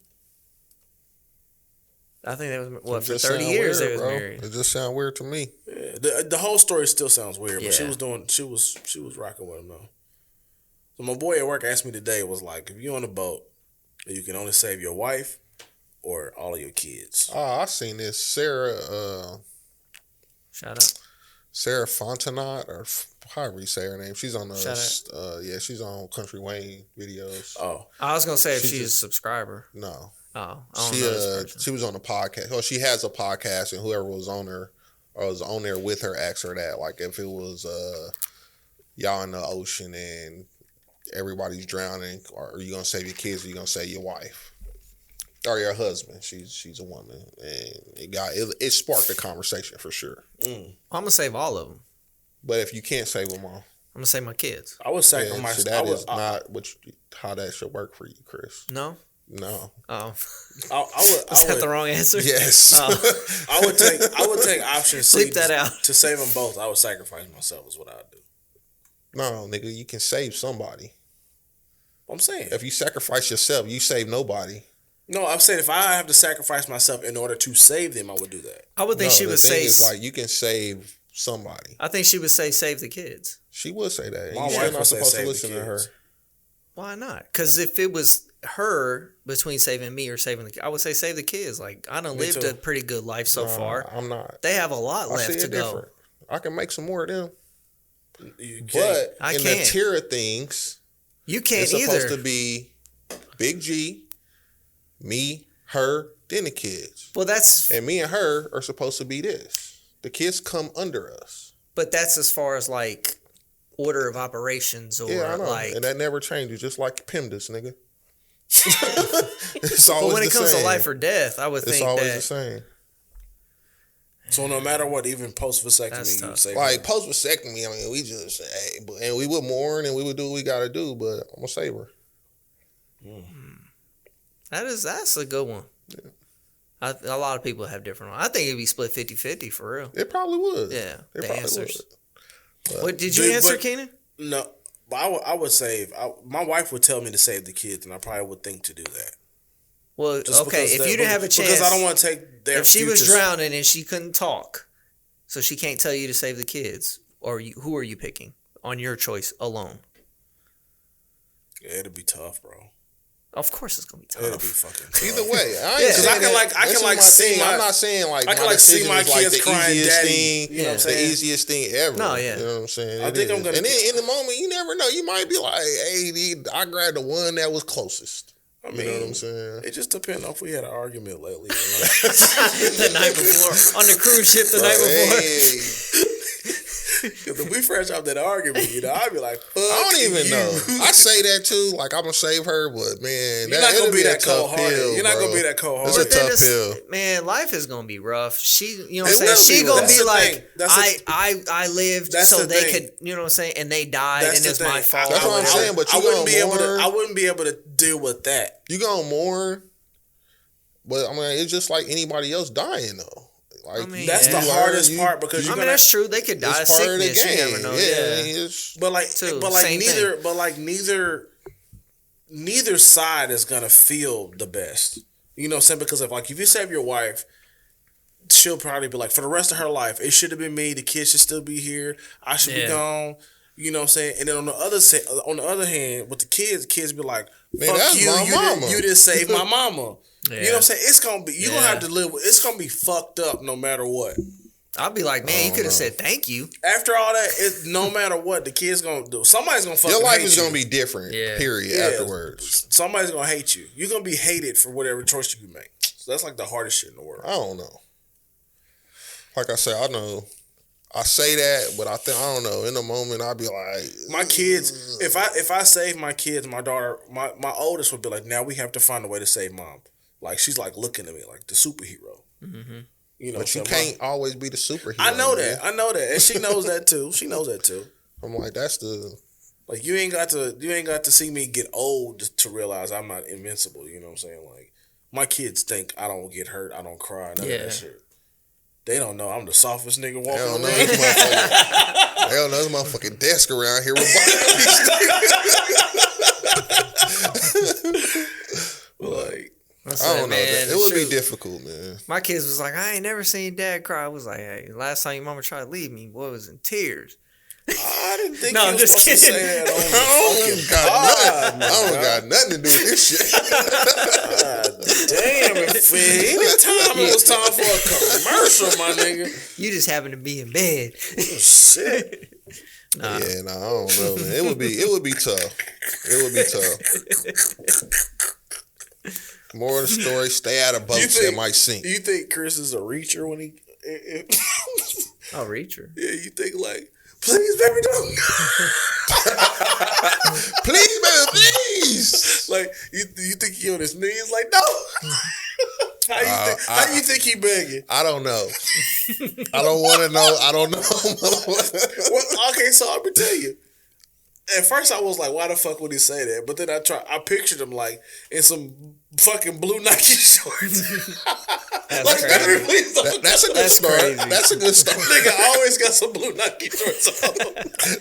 I think that was It for just 30 sound years weird, they was bro. married. It just sound weird to me. Yeah, the whole story still sounds weird, but she Yeah. was rocking with him though. So my boy at work asked me today, was like, if you're on a boat, you can only save your wife or all of your kids. Oh, I seen this Sarah Shout out. Sarah Fontenot, or however you say her name. She's on Shout she's on Country Wayne videos. Oh, I was gonna say if She's she's a just- subscriber. No. Oh, I don't know this person. She was on the podcast. Well, she has a podcast, and whoever was on her or was on there with her asked her that, like, if it was y'all in the ocean and everybody's drowning, are you gonna save your kids or are you gonna save your wife or your husband? She's a woman, and it sparked a conversation for sure. I'm gonna save all of them. But if you can't save them all, I'm gonna save my kids. I would sacrifice. that is not how that should work for you, Chris. No. No. Oh, I is that would, the wrong answer? Yes. Oh. I would take option C. Bleep that out. To save them both, I would sacrifice myself. Is what I would do. No, nigga, you can save somebody. I'm saying. If you sacrifice yourself, you save nobody. No, I'm saying if I have to sacrifice myself in order to save them, I would do that. I would think she the would thing say. is, like, you can save somebody. I think she would say save the kids. She would say that. My You wife still not would say supposed to save the listen to her. kids. Why not? Because if it was her between saving me or saving the, I would say save the kids. Like I done Me lived too. a pretty good life so far. I'm not. They have a lot I see left to it go. different. I can make some more of them. You can't. But I in can't. the tier of things, You can't it's supposed either. to be Big G, me, her, then the kids. Well, that's And me and her are supposed to be this. The kids come under us. but that's as far as like order of operations or Yeah, I know. like. And that never changes, just like PEMDAS, nigga. It's always But when it the comes to same. life or death, I would It's think always that the same. So no matter what, even post That's vasectomy, you tough. save Like them. post vasectomy, I mean, we just and we would mourn and we would do what we gotta do, but I'm gonna save her. that's a good one. A lot of people have different ones. I think it'd be split 50-50 for real. It probably would. Yeah, it the probably answers. would. What did you Dude, answer, but- Keenan? No, but I would save. My wife would tell me to save the kids, and I probably would think to do that. Well, Just okay, because if that- you didn't have a chance, because I don't want to take their. if she was futures. drowning and she couldn't talk, so she can't tell you to save the kids, or who are you picking on your choice alone? Yeah, it'd be tough, bro. Of course, it's gonna be It'd be tough. fucking tough. Either way, I ain't Yeah. 'Cause saying I can that- like- I this can is like my see thing. my- I'm not saying like I can my like see decision my is like kids the crying, easiest "Daddy," thing, you know what I'm the saying? easiest thing ever. No, yeah. You know what I'm saying? I It think I'm is. gonna And then get- in the moment, you never know. You might be like, "Hey, I grabbed the one that was closest." I You know what I'm mean, saying? it just depends on if we had an argument lately. The night before on the cruise ship, the night before. Hey, Because if we fresh off that argument, I'd be like, fuck I don't even you. know. I say that too. Like I'm gonna save her, but man, You're not it'll gonna be a that tough cold-hearted. pill, You're not gonna bro. be that cold-hearted. It's a But then tough it's- pill. man, life is gonna be rough. You know what It I'm saying? will She be gonna rough. be That's the like, thing. That's the- I lived That's so the they thing. could, you know what I'm saying, and they died, That's and the it's my thing. fault. That's what I'm saying, but you I wouldn't gonna be able to. mourn. I wouldn't be able to deal with that. You gonna mourn, but I mean, it's just like anybody else dying though. Like I mean, That's yeah. the you hardest learn, part because I you're mean, gonna. that's true. They could die of it's part of the sickness. You game. never know. Yeah, Yeah. it's But like, Too, but like same neither, thing. but like neither side is gonna feel the best. You know what I'm saying? Because if you save your wife, she'll probably be like, for the rest of her life, it should have been me. The kids should still be here. I should be Yeah. gone. You know what I'm saying? And then on the other hand, with the kids be like, Man, fuck that's you, my you mama. didn't save my mama. You know what I'm saying? It's gonna be you're gonna Yeah. have to live with it's gonna be fucked up no matter what. I'll be like, man, you could have said thank you. After all that, it's no matter what the kids gonna do. Somebody's gonna fucking your life hate is you. gonna be different. Yeah. Period. Yeah. Afterwards, Somebody's gonna hate you. You're gonna be hated for whatever choice you make. So that's like the hardest shit in the world. I don't know. Like I said, I know I say that, but I don't know. In the moment, I'd be like, My kids, if I save my kids, my daughter, my oldest would be like, now we have to find a way to save mom. Like she's like looking at me like the superhero. Mm-hmm. You know, but you can't always be the superhero. I know that, and she knows that too. She knows that too. I'm like, that's the like you ain't got to see me get old to realize I'm not invincible. You know what I'm saying? Like my kids think I don't get hurt, I don't cry, none of that shit. They don't know I'm the softest nigga walking around. They don't know this motherfucking desk around here with like. I don't know. Man, it would be difficult, man. My kids was like, I ain't never seen Dad cry. I was like, hey, last time your mama tried to leave me, boy, was in tears. I didn't think No, you I'm was just supposed to kidding. say that on I don't got nothing to do with this shit. Damn, anytime it was time for a commercial, my nigga. You just happen to be in bed. Shit. Nah. Yeah, I don't know, man. It would be tough. It would be tough. More of the story, stay out of boats that might sink. You think Chris is a reacher when he... Oh, reacher. Yeah, you think like, please, baby, don't. Please, baby, please. Like, you think he on his knees like, no. How you think he begging? I don't know. I don't want to know. I don't know. Well, okay, so I'm going to tell you. At first, I was like, why the fuck would he say that? But then I pictured him like in some fucking blue Nike shorts. That's like, crazy. That's a good start. Crazy. That's a good start. Nigga always got some blue Nike shorts on.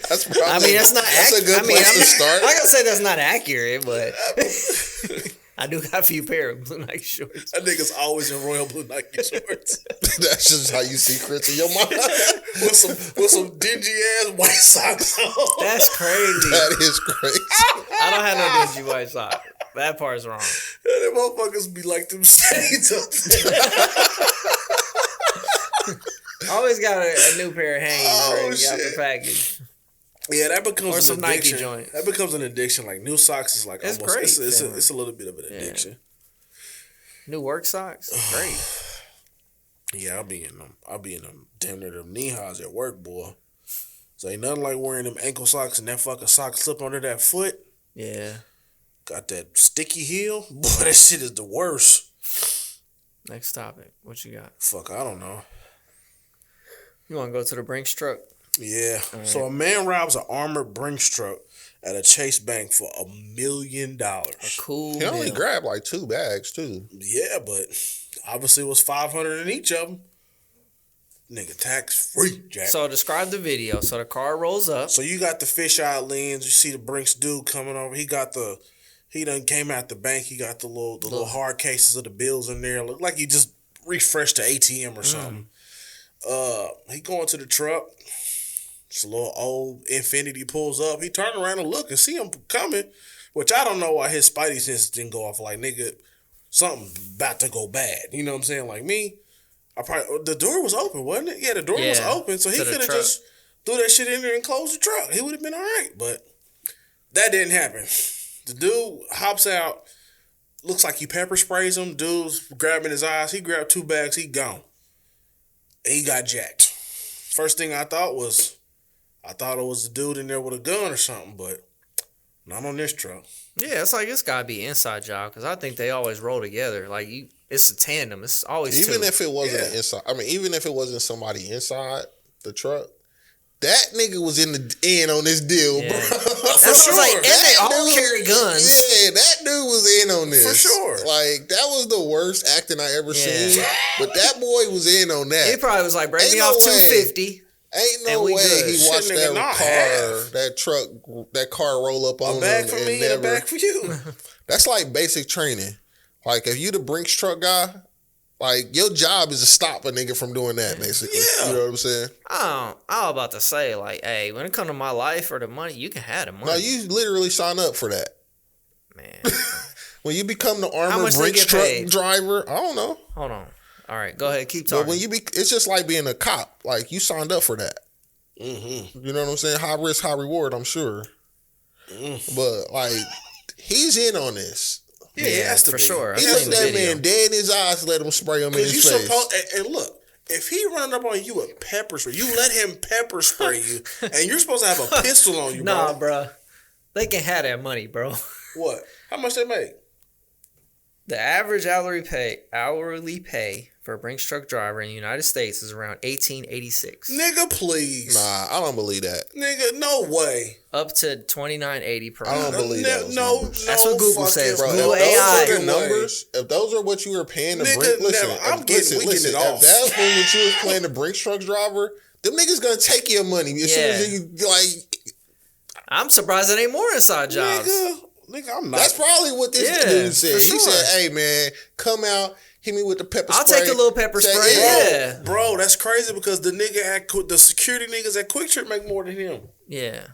That's probably, I mean, that's not that's a good place to start. I'm not gonna say that's not accurate, but I do got a few pair of blue Nike shorts. That nigga's always in royal blue Nike shorts. That's just how you see Chris in your mind. with some dingy ass white socks on. That's crazy. That is crazy. I don't have no dingy white socks. That part's wrong. And them motherfuckers be like them stains up there. Always got a new pair of hanging ready out the shit. package. Yeah, that becomes Or an some Nike addiction. joints. That becomes an addiction. Like new socks is like It's almost great, it's a little bit of an addiction. New work socks? Great. Yeah, I'll be in them damn near them knee highs at work, boy. So ain't nothing like wearing them ankle socks and that fucking sock slip under that foot. Yeah. Got that sticky heel. Boy, that shit is the worst. Next topic. What you got? Fuck, I don't know. You want to go to the Brinks truck? Yeah. So a man robs an armored Brinks truck at a Chase Bank for $1 million. Cool. He only deal. grabbed like 2 bags too. Yeah, but obviously it was $500 in each of them. Nigga, tax free, Jack. So describe the video. So the car rolls up. So you got the fisheye lens. You see the Brinks dude coming over. He done came out the bank. He got the little hard cases of the bills in there. Look like he just refreshed the ATM or something. He going to the truck. It's a little old Infinity pulls up. He turned around and look and see him coming, which I don't know why his spidey senses didn't go off. Like, nigga, something about to go bad. You know what I'm saying? Like me, the door was open, wasn't it? Yeah, the door was open, so he could have just threw that shit in there and closed the truck. He would have been all right, but that didn't happen. The dude hops out, looks like he pepper sprays him. Dude's grabbing his eyes. He grabbed 2 bags. He gone. And he got jacked. First thing I thought it was the dude in there with a gun or something, but not on this truck. Yeah, it's like it's gotta be an inside job because I think they always roll together. Like it's a tandem. It's always Even two. if it wasn't inside, I mean, even if it wasn't somebody inside the truck, that nigga was in on this deal, bro. That's what I was like, and they all carry guns. Yeah, that dude was in on this. For sure. Like, that was the worst acting I ever seen. But that boy was in on that. He probably was like, break Ain't me no off way. 250. Ain't no And we way good. he Shit, watched nigga, not half. that car roll up on A bag him for and me and a bag for you. That's like basic training. Like, if you the Brinks truck guy, like, your job is to stop a nigga from doing that, basically. Yeah. You know what I'm saying? I was about to say, like, hey, when it comes to my life or the money, you can have the money. No, you literally sign up for that. Man. When you become the How armored much they Brinks get truck paid? driver, I don't know. Hold on. All right, go ahead. Keep talking. But when it's just like being a cop. Like, you signed up for that. Mm-hmm. You know what I'm saying? High risk, high reward, I'm sure. But, like, he's in on this. Yeah, it has to for be. sure. He I've looked seen the that video. man dead in his eyes, let him spray him in his You face. supposed and look, If he run up on you with pepper spray, you let him pepper spray you, and you're supposed to have a pistol on you, bro. Nah, bro. They can have that money, bro. What? How much they make? The average hourly pay for a Brinks truck driver in the United States is around $18.86. Nigga, please. Nah, I don't believe that. Nigga, no way. Up to $29.80 per I don't hour. believe no, those no, numbers. That's what Google fucking says, Bro, Google if AI. those are the fucking way. numbers, if those are what you were paying the Nigga, Brinks, listen, never. I'm if, getting- we getting it off. if that's what you was playing the Brinks truck driver, them niggas gonna take your money as soon as you like. I'm surprised it ain't more inside jobs. Nigga, I'm not. That's probably what this Yeah, dude said. for He sure. said, "Hey man, come out, hit me with the pepper I'll spray." take a little pepper Say, spray, yeah. Bro, that's crazy because the nigga the security niggas at Quick Trip make more than him. Yeah.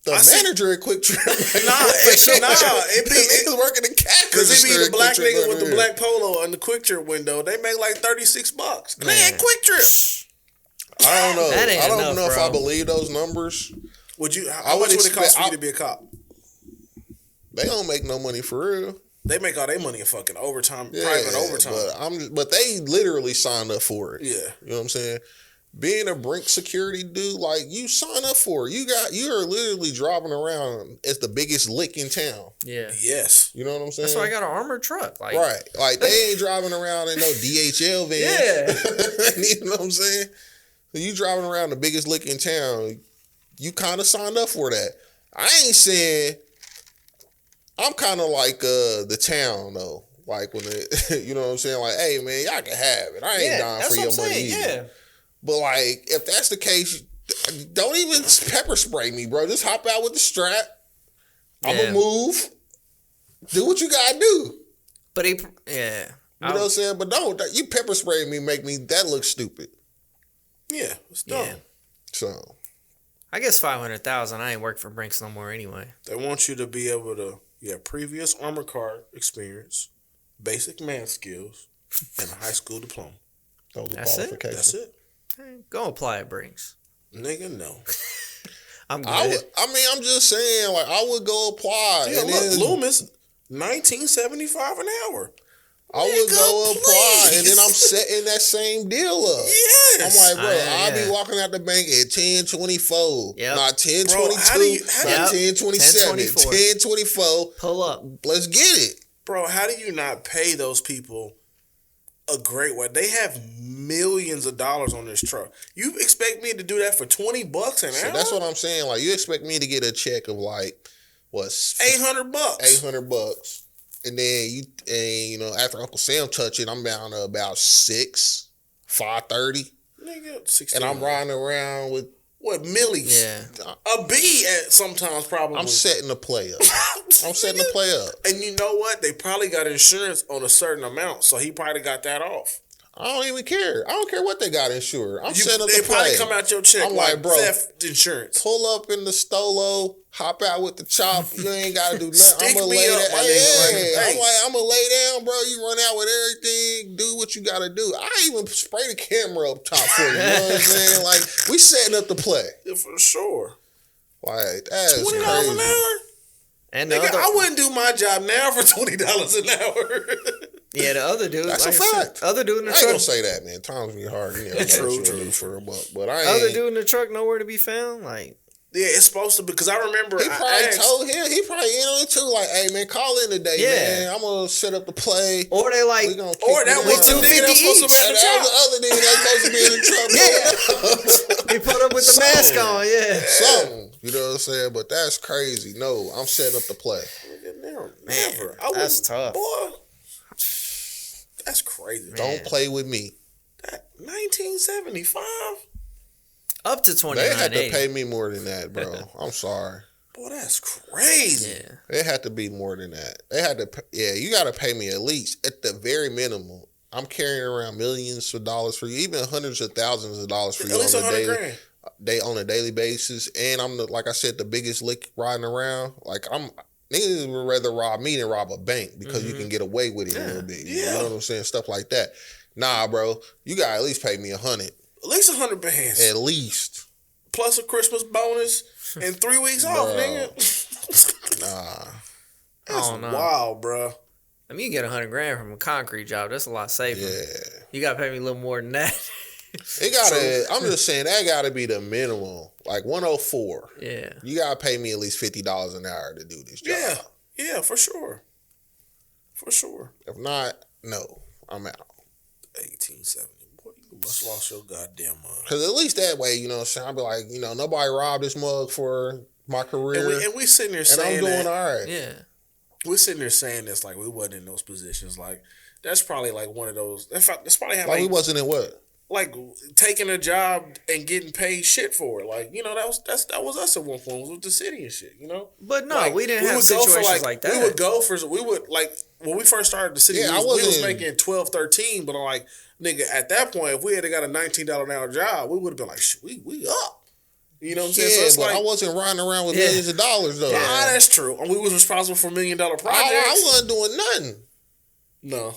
The I see- manager at Quick Trip. Nah, it be niggas working the cash because it be register the at black Quick Trip nigga with the under black polo in the Quick Trip window. They make like $36. Man, Man. Quick Trip. I don't know. That ain't I don't enough, know if bro. I believe those numbers. Would you? I How would much would it cost expect- for you to be a cop? They don't make no money for real. They make all their money in fucking overtime, private overtime. But they literally signed up for it. Yeah. You know what I'm saying? Being a Brink security dude, like you sign up for it. You are literally driving around as the biggest lick in town. Yeah. Yes. You know what I'm saying? That's why I got an armored truck. Like, Right. Like they ain't driving around in no DHL van. Yeah. You know what I'm saying? So you driving around the biggest lick in town, you kind of signed up for that. I ain't saying I'm kind of like the town though. Like when it, you know what I'm saying? Like, hey man, y'all can have it. I ain't dying that's for what your I'm money saying. either. Yeah. But like, if that's the case, don't even pepper spray me, bro. Just hop out with the strap. I'm Yeah. gonna move. Do what you gotta do. But yeah. You know what I'm saying? But don't you pepper spray me, make me that look stupid. Yeah. It's dumb. Yeah. So I guess 500,000. I ain't work for Brinks no more anyway. They want you to be able to have previous armor car experience, basic math skills, and a high school diploma. those are That's it? qualifications. That's it. Hey, go apply at Brinks. Nigga, no. I'm good. I'm just saying, like, I would go apply. Yeah, and look, then Loomis, $19.75 an hour. I would Nigga, go apply, and then please. I'm setting that same deal up. Yes. I'm like, bro, I'll yeah. be walking out the bank at 10:24. Yep. Not 10:22. Bro, how do you- Not Yep. 10:27. 10:24. 10:24. Pull up. Let's get it. Bro, how do you not pay those people a great way? They have millions of dollars on this truck. You expect me to do that for $20 an So hour? that's what I'm saying. Like, you expect me to get a check of like, what, $800. $800, and then you know, after Uncle Sam touch it, I'm down to about 530, Nigga, 16. and I'm riding around with. What, millies? Yeah. A B at sometimes probably. I'm setting the play up. I'm setting the play up. And you know what? They probably got insurance on a certain amount, so he probably got that off. I don't even care. I don't care what they got insured. I'm setting up They the probably play. come out your check I'm like, like, bro, theft insurance. pull up in the Stolo, hop out with the chop. You ain't gotta do nothing. Stick I'm gonna me lay up, down. my nigga. Hey. I'm like, I'm gonna lay down, bro. You run out with everything. Do what you gotta do. I even spray the camera up top for you. You know what I'm saying? Like, we setting up the play. Yeah, for sure. Like, that's $20 an crazy. hour? And the Nigga, other, I wouldn't do my job now for $20 an hour. yeah, the other dude. That's like a I said, fact. other dude in the I ain't gonna truck. say that, man. Times be hard. You never True, know what true, you'll do true. for a buck. But I Other ain't. dude in the truck nowhere to be found. Like, Yeah, it's supposed to, because I remember He I probably asked, told him. He probably in on it too. Like, hey man, call in today, Yeah. man. I'm gonna set up the play. or they like, We gonna kick or that it was the down. nigga that was supposed to be And at the that was chop. the other nigga that's supposed to be in the truck. he put up with the mask on. Yeah. Something. You know what I'm saying? But that's crazy. No, I'm setting up the play. Never. I that's wouldn't- tough. Boy, that's crazy. Don't play with me. That 1975? Up to They had to 29.80. pay me more than that, bro. I'm sorry. Boy, that's crazy. Yeah. It had to be more than that. They had to. Yeah, you got to pay me at least at the very minimum. I'm carrying around millions of dollars for you, even hundreds of thousands of dollars for At you least on a $100 daily. grand. On a daily basis, and I'm like I said, the biggest lick riding around. Like niggas would rather rob me than rob a bank because you can get away with it a little bit. You Yeah. know what I'm saying? Stuff like that. Nah, bro, you gotta at least pay me $100 At least 100 bands. at least. Plus a Christmas bonus and 3 weeks off, Bro. nigga. Nah, That's Oh, no. wild, bro. I mean, you get $100 grand from a concrete job. That's a lot safer. yeah. You gotta pay me a little more than that. It gotta. I'm just saying that gotta be the minimum. Like 104. Yeah. You gotta pay me at least $50 an hour to do this job. Yeah, for sure. For sure. If not, no, I'm out. 1870. Boy, you must lost your goddamn mind. Because at least that way, you know what I'm saying? I'll be like, you know, nobody robbed this mug for my career. And we sitting there and saying I'm doing that. all right. Yeah. We're sitting there saying this like we wasn't in those positions. Like, that's probably like one of those. That's probably how Like we wasn't in what? like taking a job and getting paid shit for it. Like, you know, that was us at one point, was with the city and shit, you know? But no, Like, we didn't have would go for, situations like that. We would go for, like, when we first started the city, Yeah, we was making 12, 13, but I'm like, nigga, at that point, if we had got a $19 an hour job, we would have been like, shit, we up. You know what I'm saying? So Yeah, it's but like, I wasn't riding around with millions of dollars though. nah, that's true. And we was responsible for $1 million projects. I wasn't doing nothing. No.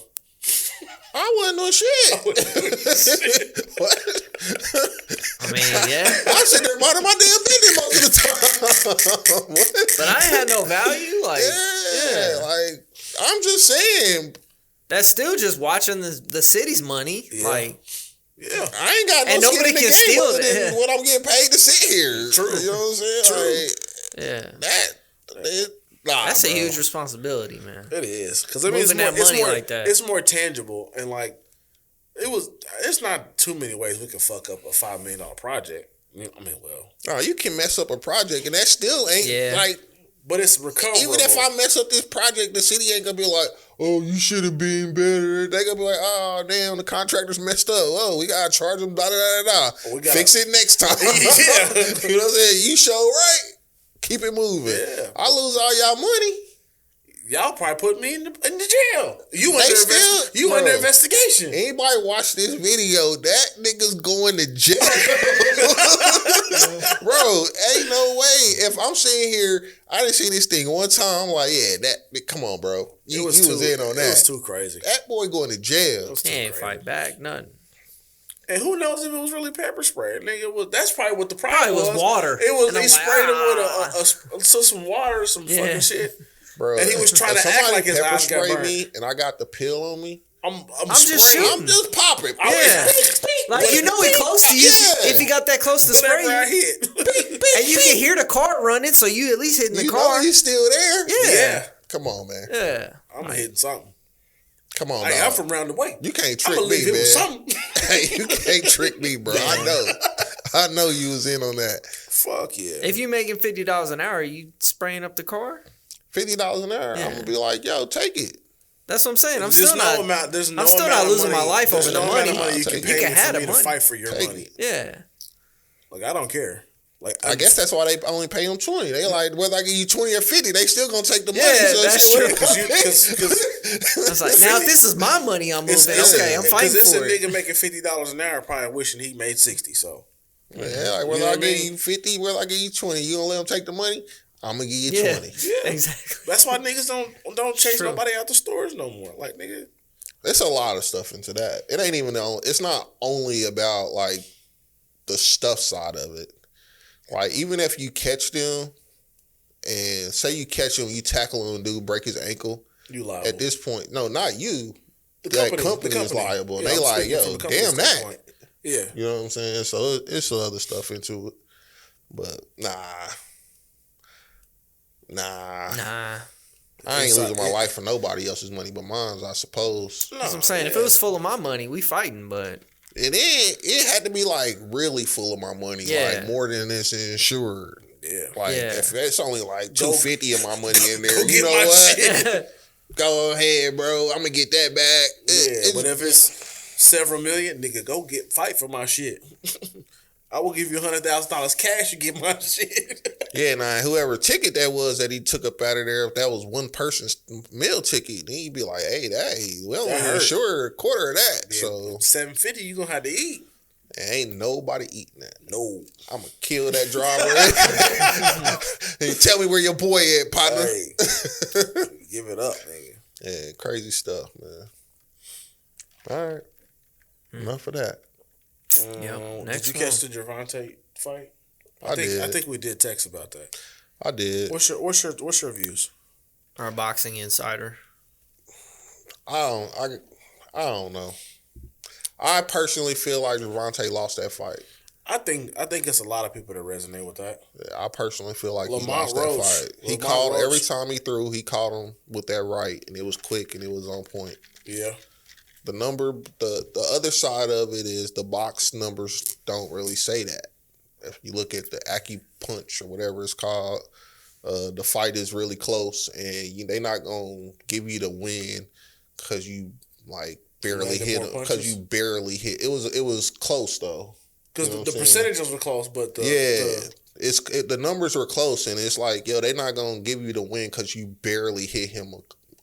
I wasn't doing shit. What? I mean, yeah. I sit there minding my damn business most of the time. What? But I ain't had no value. Like, Yeah, like I'm just saying. that's still just watching the city's money. Yeah. Like, Yeah. I ain't got no And skin nobody in the can game steal other it. than what I'm getting paid to sit here. True. You know what I'm saying? True. yeah. Nah, That's a bro. huge responsibility, man. It is. Because I mean, Moving that money like that. It's more tangible. And like, it's not too many ways we can fuck up a $5 million project. I mean, well. Oh, you can mess up a project and that still ain't Yeah. like. But it's recoverable. Even if I mess up this project, the city ain't gonna be like, "Oh, you should have been better." They gonna be like, "Oh, damn, the contractor's messed up. Oh, we gotta charge them. Da da da da. Fix it next time." Yeah. You know what I'm saying? You show right. Keep it moving. Yeah. I lose all y'all money. Y'all probably put me in the jail. You They under bro. investigation. Anybody watch this video? That nigga's going to jail. Bro, ain't no way. If I'm sitting here, I didn't see this thing one time. I'm like, yeah, that. Come on, bro. You was in on that. It was too crazy. That boy going to jail. He ain't fight back, nothing. And who knows if it was really pepper spray? Nigga, that's probably what the problem Probably was water. It was. And He I'm sprayed like, him with some water, some fucking shit. Bro, And he was trying if to act somebody like his pepper eyes got spray burned. me and I got the pill on me, I'm just spraying. shooting. I'm just popping. Yeah. Like, you know he close to you Yeah. if he got that close to spray Whatever I you. hit. And you can hear the car running, so you at least hitting the You car. know he's still there. Yeah. Yeah. Come on, man. Yeah. I'm hitting something. Come on, Hey, dog. I'm from round the way. You can't I trick believe me, it was man. something. Hey, you can't trick me, bro. I know you was in on that. Fuck yeah. If you making $50 an hour, you spraying up the car? $50 an hour. Yeah. I'm gonna be like, yo, take it. That's what I'm saying. I'm There's still no not. amount. There's no I'm still amount not of losing money. my life There's over the no money. amount of money you Take can it. pay You can me have for the me to money. fight for your Take money. it. Yeah. Like, I don't care. Like, I guess that's why they only pay them 20. They like, whether I give you 20 or 50, they still gonna take the money. Yeah, So that's shit, true. what- I was like, now if this is my money, I'm moving. Okay, I'm fighting Because for it's a it. nigga making $50 an hour probably wishing he made 60. So Yeah, like whether You know I what I give mean? you 50, whether I give you 20, you gonna let them take the money? I'm gonna give you Yeah. 20. yeah, Exactly. that's why niggas don't chase True. nobody out the stores no more. Like, nigga, There's a lot of stuff into that. It ain't even it's not only about like the stuff side of it. Like even if you catch them and say you catch him, you tackle him, dude, break his ankle. you liable. At this point, no, not you. the That company is liable. And they I'm like, speaking from yo, the company's damn that. standpoint. Yeah. You know what I'm saying? So it's some other stuff into it. But nah. Nah. I ain't It's losing my it- life for nobody else's money but mine, I suppose. No, That's what I'm saying. If it was full of my money, we fighting, but And then it had to be like really full of my money, Yeah. like more than it's insured. Yeah. Like Yeah. if it's only like Go- $250 of my money in there, Go you get know my what? shit. Go ahead, bro. I'm gonna get that back. Yeah, but if it's several million, nigga, go fight for my shit. I will give you $100,000 cash. You get my shit. yeah, nah, whoever ticket that was that he took up out of there, if that was one person's meal ticket, then he'd be like, hey, we only That hurt. insure a quarter of that. Yeah, So $750, you gonna have to eat. ain't nobody eating that. No. I'm gonna kill that driver. And tell me where your boy at, partner. Hey, give it up, nigga. Yeah, crazy stuff, man. All right. Enough of that. Next Did you catch the Gervonta fight? I did. I think we did text about that. I did. What's your views? our boxing insider. I don't know. I personally feel like Gervonta lost that fight. I think it's a lot of people that resonate with that. Yeah, I personally feel like he Lamont lost Roach. that fight. He Lamont called Roach. every time he threw. He caught him with that right, and it was quick and it was on point. Yeah. The other side of it is the box numbers don't really say that. If you look at the Punch or whatever it's called, the fight is really close, and they're not gonna give you the win because you like barely hit him. Because you barely hit. It was close though. Because the percentages were close, but the numbers were close, and it's like, yo, they're not gonna give you the win because you barely hit him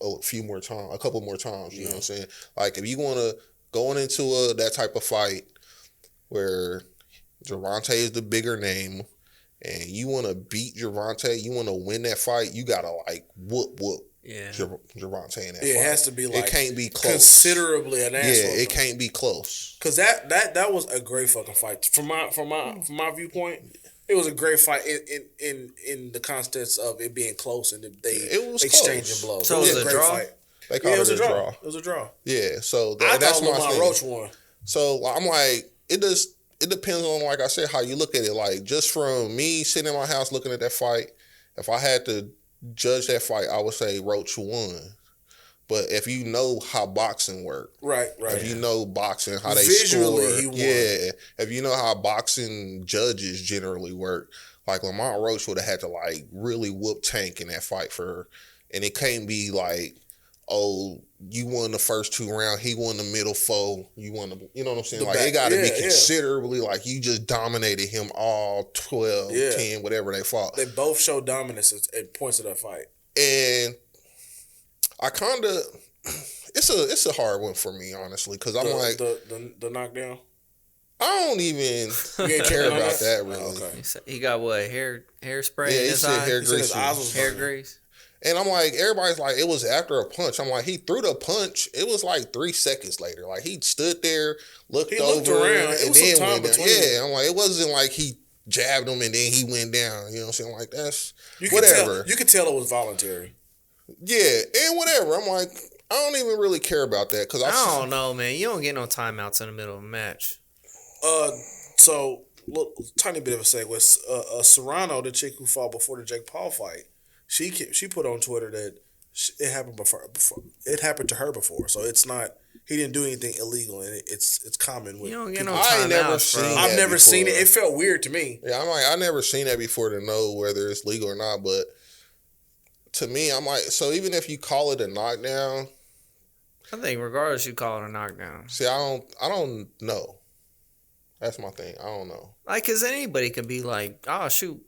a couple more times. You know what I'm saying? Like if you want to going into that type of fight where Gervonta is the bigger name, and you want to beat Gervonta, you want to win that fight, you gotta like whoop. Yeah. Gervonta in that fight. It has to be like it can't be close. Considerably an asshole. Yeah, it can't be close. Because that was a great fucking fight. From my viewpoint, it was a great fight in the context of it being close and it was exchanging close. blows. So it was it was a a great draw? fight. They called it a draw. It was a draw. Yeah, so I that's thought my Lamont thing. Roach won. So I'm like, it depends on, like I said, how you look at it. Like just from me sitting in my house looking at that fight, if I had to judge that fight, I would say Roach won. But if you know how boxing work, right, if you know boxing, how they visually, score, he won. if you know how boxing judges generally work, like Lamont Roach would have had to like really whoop Tank in that fight and it can't be like, oh, you won the first 2 rounds, he won the middle 4, you won you know what I'm saying? Like it got to be considerably like you just dominated him all 12, 10, whatever they fought. They both showed dominance at points of that fight. And I kind of, it's a hard one for me, honestly, because I'm like the knockdown. I don't even care about that really. Oh, okay. He got what, hairspray in he his said eye? hair He said his grease. eyes was Hair burning. grease. And I'm like, everybody's like, it was after a punch. I'm like, he threw the punch. It was like 3 seconds later. Like he stood there, looked looked over, around. It and was then some time went down. between them. Yeah, I'm like, it wasn't like he jabbed him and then he went down. You know what I'm saying? Like that's You could whatever. you could tell it was voluntary. Yeah, and whatever. I'm like, I don't even really care about that because I don't know, man. You don't get no timeouts in the middle of a match. So look, tiny bit of a segue. Serrano, the chick who fought before the Jake Paul fight, she put on Twitter that it happened before. It happened to her before, so it's not. He didn't do anything illegal, and it's common with. You don't get no I ain't never timeouts, bro. seen I've that never seen it. before. It felt weird to me. Yeah, I'm like, I never seen that before to know whether it's legal or not. But to me, I'm like, so even if you call it a knockdown, I think regardless, you call it a knockdown. see, I don't know. That's my thing. I don't know. Like, cause anybody could be like, "Oh shoot,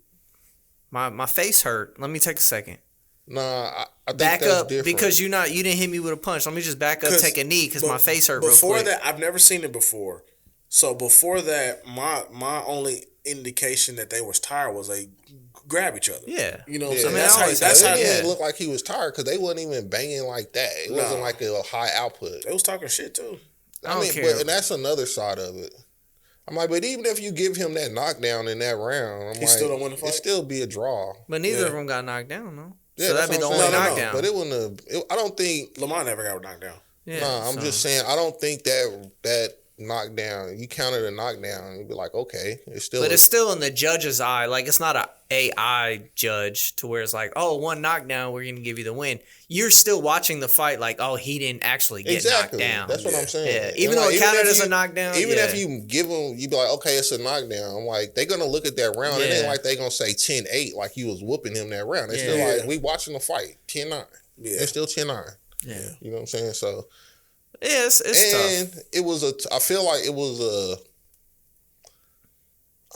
my face hurt. Let me take a second. Nah, I think Back that's up different. because you didn't hit me with a punch. Let me just back up, take a knee because my face hurt real Before quick." that, I've never seen it before. So before that, my only indication that they was tired was they grab each other. Yeah. You know what Yeah, I'm saying? I mean, That's I how. always That's say how. it yeah. didn't look like he was tired because they wasn't even banging like that. It wasn't like a high output. They was talking shit too. I don't care. And that's another side of it. I'm like, but even if you give him that knockdown in that round, He still don't win the fight? It'd still be a draw. But neither Yeah. of them got knocked down, though. Yeah, So that's that'd be the what only I'm saying. knockdown. But it wouldn't have. I don't think. Lamont never got knocked down. Yeah, Nah, I'm so- just saying. I don't think that knockdown. You counted a knockdown. You'd be like, okay, it's still. But it's still in the judge's eye. Like, it's not a AI judge to where it's like, oh, one knockdown, we're going to give you the win. You're still watching the fight like, oh, he didn't actually get exactly. knocked down. That's what I'm saying. Yeah. And Even though it even counted if as a you- knockdown. Even yeah. if you give them, you be like, okay, it's a knockdown. I'm like, they're gonna look at that round. It ain't Yeah. like they gonna say 10-8 like you was whooping him that round. It's still Yeah. like we watching the fight 10-9. Yeah. It's still 10-9. Yeah. You know what I'm saying? So Yeah, it's and tough. it was I feel like it was a.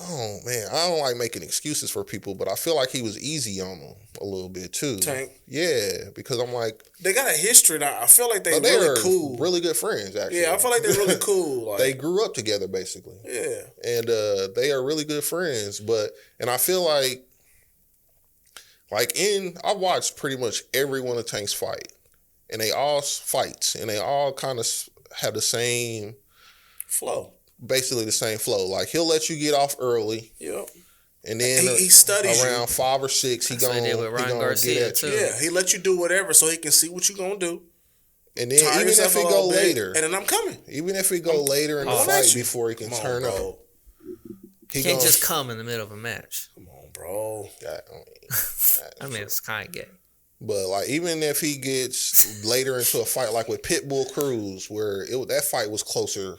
Oh man, I don't like making excuses for people, but I feel like he was easy on them a little bit too. Tank. Yeah, because I'm like, They got a history now. I feel like they oh, they really are cool. really good friends. Actually, Yeah, I feel like they're really cool. Like, they grew up together basically. yeah. And they are really good friends. And I feel like I watched pretty much every one of Tank's fight, and they all fights, and they all kind of have the same, basically the same flow. Like he'll let you get off early, Yep. and then He studies you. around 5 or 6, he That's what gonna he did with Ryan gonna Garcia, get at too. you. Yeah, he let you do whatever so he can see what you gonna do. And then tire even yourself if a it little go bit, later, and then I'm coming. even if it go later in the going fight at you. before he can Come on, turn up, bro. he Can't gonna, just come in the middle of a match. Come on, bro. I mean, it's kind of gay. But like even if he gets later into a fight, like with Pitbull Cruz, where that fight was closer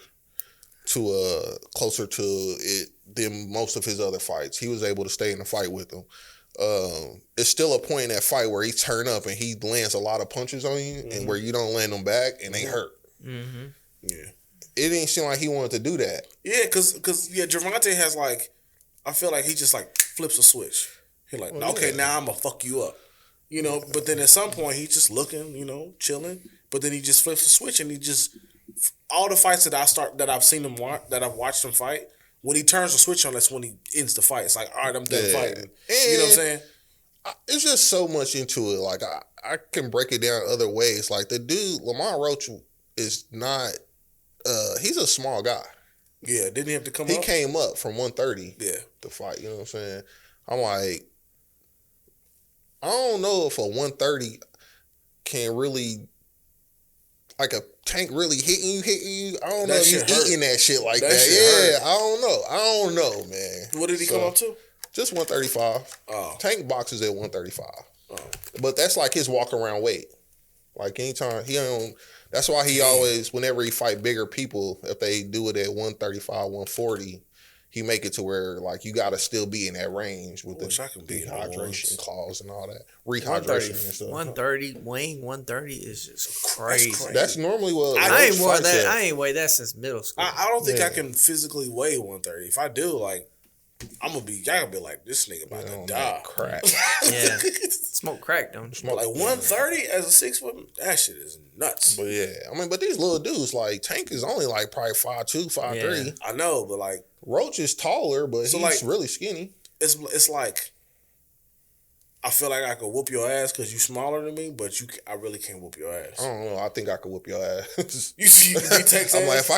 to it than most of his other fights, he was able to stay in the fight with him. It's still a point in that fight where he turn up and he lands a lot of punches on you, and where you don't land them back and they hurt. Mm-hmm. Yeah. It didn't seem like he wanted to do that. Yeah, cause Gervonta has like, I feel like he just like flips a switch. He like, okay, now I'm gonna fuck you up, you know. But then at some point he's just looking, you know, chilling. But then he just flips the switch and he just all the fights that I've seen him that I've watched him fight. When he turns the switch on, that's when he ends the fight. It's like, all right, I'm done fighting. You know what I'm saying? It's just so much into it. Like I can break it down other ways. Like the dude Lamont Roach is not. He's a small guy. Yeah, didn't he have to come He up? came up from 130. Yeah. To fight. You know what I'm saying? I'm like, I don't know if a 130 can really, like a Tank really hitting you. I don't know if he's eating that shit like that. Yeah, I don't know, man. What did he come up to? Just 135. Oh. Tank boxes at 135. Oh. But that's like his walk around weight. Like anytime he don't. That's why he always, whenever he fight bigger people, if they do it at 135, 140, he make it to where like you got to still be in that range with the dehydration clause and all that, rehydration and stuff. 130, weighing 130 is just crazy. That's normally what I ain't weighed that since middle school. I don't think I can physically weigh 130. If I do, like, I gotta be like, this nigga about to die. Crack. Yeah. Smoke crack, don't you? Like 130 as a 6 foot, that shit is nuts. But yeah, I mean, but these little dudes, like Tank is only like probably 5'2", 5'3". Yeah. I know, but like Roach is taller, but he's like, really skinny. It's like, I feel like I could whoop your ass because you smaller than me, but I really can't whoop your ass. I don't know. I think I could whoop your ass. You can text I'm like, if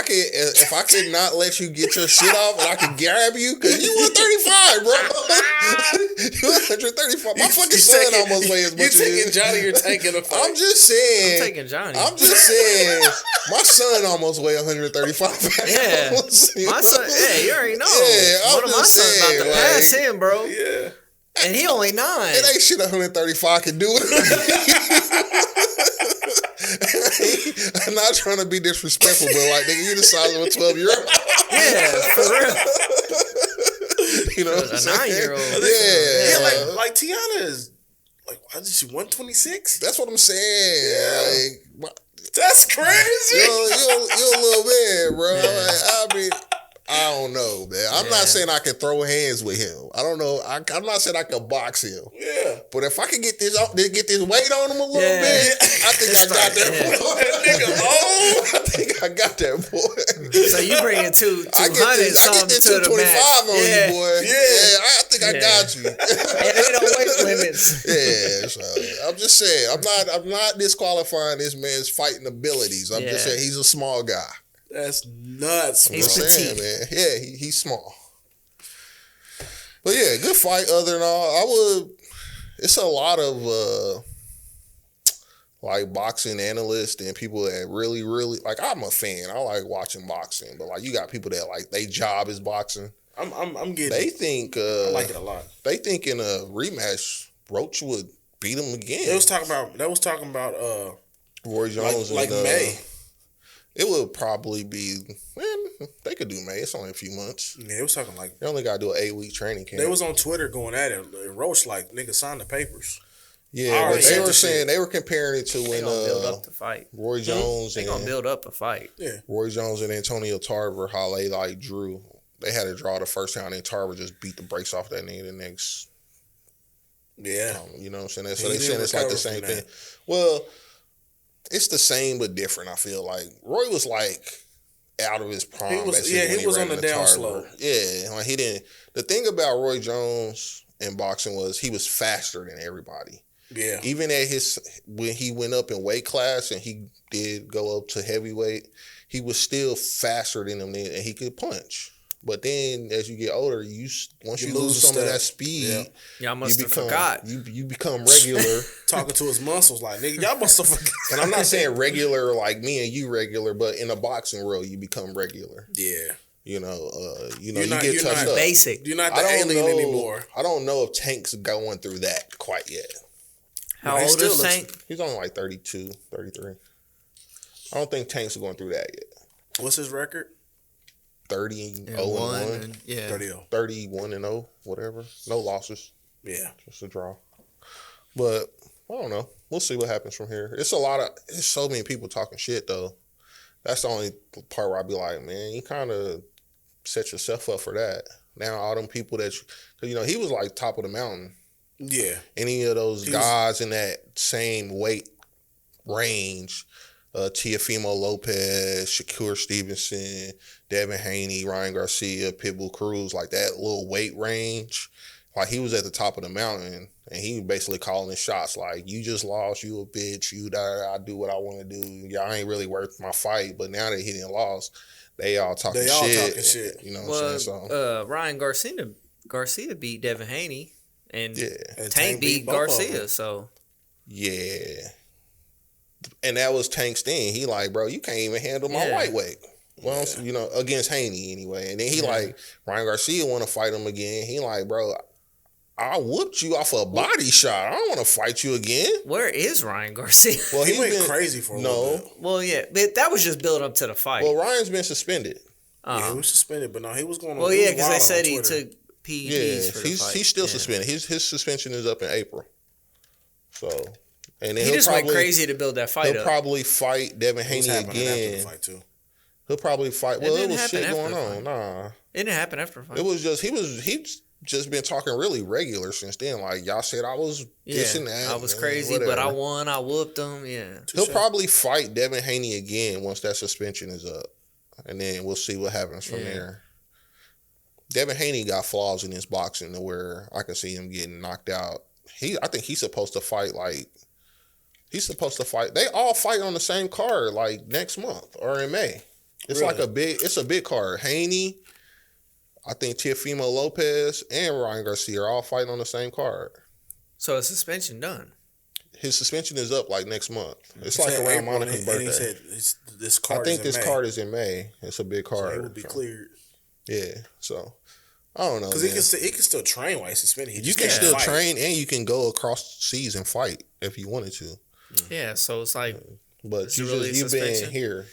I could not let you get your shit off and I could grab you, because you 135, bro. You 135. My fucking son almost weighs as much as you. You taking Johnny or taking a fight? I'm just saying. I'm taking Johnny. I'm just saying. My son almost weighs 135 pounds. Yeah. My son, hey, you already know. Yeah, One of my sons about to pass him, bro. Yeah. And he only 9. It ain't shit 135 can do it. I'm not trying to be disrespectful, but like, nigga, you the size of a 12-year-old. Yeah, for real. You know what I'm saying? 9-year-old. Yeah. Like Tiana is, like, what is she, 126? That's what I'm saying. Like, that's crazy. You're a little man, bro. Yeah. Like, I don't know, man. I'm not saying I can throw hands with him. I don't know. I'm not saying I can box him. Yeah. But if I can get this weight on him a little bit, I think I got that boy. That nigga I think I got that boy. So you bring it to 200 I get this 225 on you, boy. Yeah, I think I got you. And they don't weight limits. Yeah, so I'm just saying. I'm not disqualifying this man's fighting abilities. I'm just saying he's a small guy. That's nuts, bro. He's petite, man. Yeah, he's small. But yeah, good fight. Other than all, it's a lot of like boxing analysts and people that really, really like. I'm a fan. I like watching boxing, but like you got people that like they job is boxing. I'm getting. They think I like it a lot. They think in a rematch, Roach would beat him again. They was talking about Roy Jones like and, May. It would probably be, man, they could do May. It's only a few months. Yeah, it was talking like they only got to do an 8-week training camp. They was on Twitter going at it. And Roach like, nigga, sign the papers. Yeah, but they were saying they were comparing it to when build up the fight. Roy Jones they gonna build up a fight. Yeah, Roy Jones and Antonio Tarver, how they like drew. They had to draw the first time, and Tarver just beat the brakes off that nigga the next. Yeah, you know what I'm saying. So they saying it's like the same thing. Well, it's the same but different. I feel like Roy was like out of his prime. He was on the down slope. Yeah, like he didn't. The thing about Roy Jones in boxing was he was faster than everybody. Yeah. Even at when he went up in weight class and he did go up to heavyweight, he was still faster than them and he could punch. But then as you get older, once you lose lose a some of step. that speed, Yeah. Y'all must you have become forgot. you become regular. Talking to his muscles like, nigga, y'all must have forgot. And I'm not saying regular like me and you regular, but in the boxing world, you become regular. Yeah. You know, you You're not- get you're touched not up. Basic. You're not the I don't alien know anymore. I don't know if Tank's going through that quite yet. How he old still is looks- Tank? He's only like 32, 33. I don't think Tank's going through that yet. What's his record? 30, 0 and 1, Yeah. 30-0. 31 and 0, whatever. No losses, Yeah. just a draw. But I don't know. We'll see what happens from here. It's so many people talking shit though. That's the only part where I'd be like, man, you kind of set yourself up for that. Now all them people that, because he was like top of the mountain. Yeah. Any of those guys in that same weight range, Teofimo Lopez, Shakur Stevenson, Devin Haney, Ryan Garcia, Pitbull Cruz, like that little weight range, like he was at the top of the mountain and he basically calling his shots like, you just lost, you a bitch, I do what I want to do, y'all ain't really worth my fight. But now that he didn't lost, they all talking shit. You know what I'm saying? So Ryan Garcia beat Devin Haney, and yeah. And Tank beat both of Garcia. them. So Yeah. And that was Tank's thing. He like, bro, you can't even handle my Yeah. white weight. Well, against Haney anyway. And then he like, Ryan Garcia want to fight him again. He like, bro, I whooped you off a body shot. I don't want to fight you again. where is Ryan Garcia? Well, He he's went been crazy for a little bit. Well, yeah, but that was just build up to the fight. Well, Ryan's been suspended. Yeah, he was suspended, but no, he was going on. Well, he yeah, was because they wild said on he Twitter. took PEDs Yeah, for the fight. he's still Yeah. suspended. His suspension is up in April. So, and then He he'll just probably, went crazy to build that fight He'll up. probably fight Devin It was Haney happening after the again. fight too. He'll probably fight. It Well, it didn't was happen shit after going the on. fight. Nah. It didn't happen after the fight. It was just he's just been talking really regular since then. Like y'all said, I was this and that. I was and crazy, but I whatever. won. I whooped him. Yeah. He'll probably fight Devin Haney again once that suspension is up, and then we'll see what happens from there. Devin Haney got flaws in his boxing to where I can see him getting knocked out. I think he's supposed to fight They all fight on the same card like next month or in May. It's Really? it's a big card. Haney, I think Teofimo Lopez and Ryan Garcia are all fighting on the same card. So a suspension done. His suspension is up like next month. It's He like said around April, Monica's and birthday. he said this card. I think is this in May. card is in May. It's a big So card. he would be cleared Yeah, so I don't know. because he man. can still train while he's suspended. He You just can can't still fight. train and you can go across seas and fight if you wanted to. Yeah. So it's like, But Is it really a you've been suspension? here.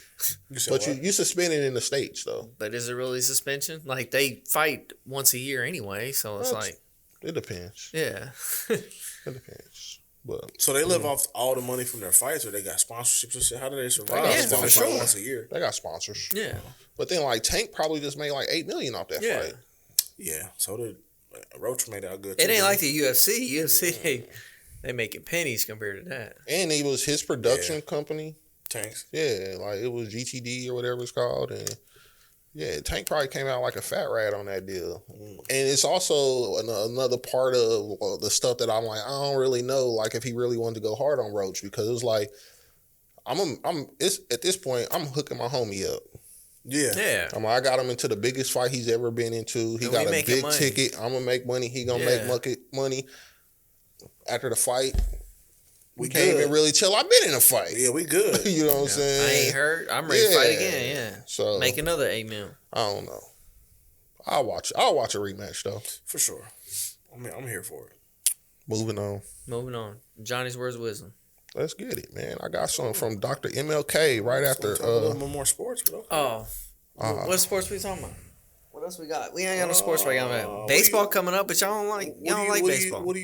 You said But what? you suspended in the States though. but is it really suspension? Like they fight once a year anyway. So it's Well, like, It depends. yeah. It depends. But So they live off all the money from their fights, or they got sponsorships and shit. How do they survive? got If they only sponsorships. fight once a year. they got sponsors. Yeah. But then like Tank probably just made like $8 million off that Yeah. fight. Yeah. So did Roach made out good. It too, ain't man. like the UFC. UFC, they making pennies compared to that. And it was his production company. Tanks. Yeah, like it was GTD or whatever it's called. And yeah, Tank probably came out like a fat rat on that deal. And it's also another part of the stuff that I'm like, I don't really know, like if he really wanted to go hard on Roach, because it was like, it's at this point, I'm hooking my homie up. Yeah. Yeah. I got him into the biggest fight he's ever been into. He And got we a making big money. ticket. I'm gonna make money. He gonna Yeah. make money. After the fight, we We can't good. even really tell I've been in a fight. Yeah, we good. You know what I'm I saying? ain't hurt. I'm ready to fight Yeah. again. Yeah. So Make another 8 mil. I don't know. I'll watch a rematch though. For sure. I'm here for it. Moving on. Moving on. Johnny's words of wisdom. Let's get it, man. I got something from Dr. MLK right after. Talk a little bit more sports, but okay. Oh. What sports we talking about? What else we got? We ain't got no sports right now. Baseball coming up, but y'all don't like baseball. What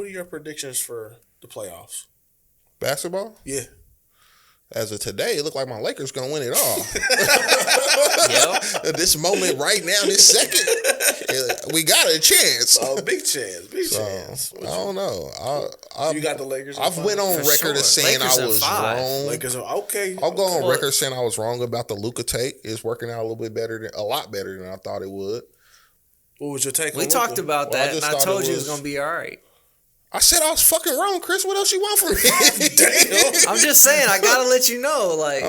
are your predictions for the playoffs? Basketball. Yeah. As of today, it looked like my Lakers gonna win it all. Yep. At this moment, right now, this second, we got a chance. Oh, big chance. Big So, chance. I don't know. You got the Lakers. in I've five? went on For record sure. as saying Lakers I in was 5. wrong. Lakers are okay. I'll go on Well- record saying I was wrong about the Luka take. It's working out a little bit better, a lot better than I thought it would. What was your take on We Luka? talked about Well, I that, and just I thought told it you it was was- going to be all right. I said I was fucking wrong, Chris. What else you want from me? Damn. I'm just saying, I got to let you know. Like,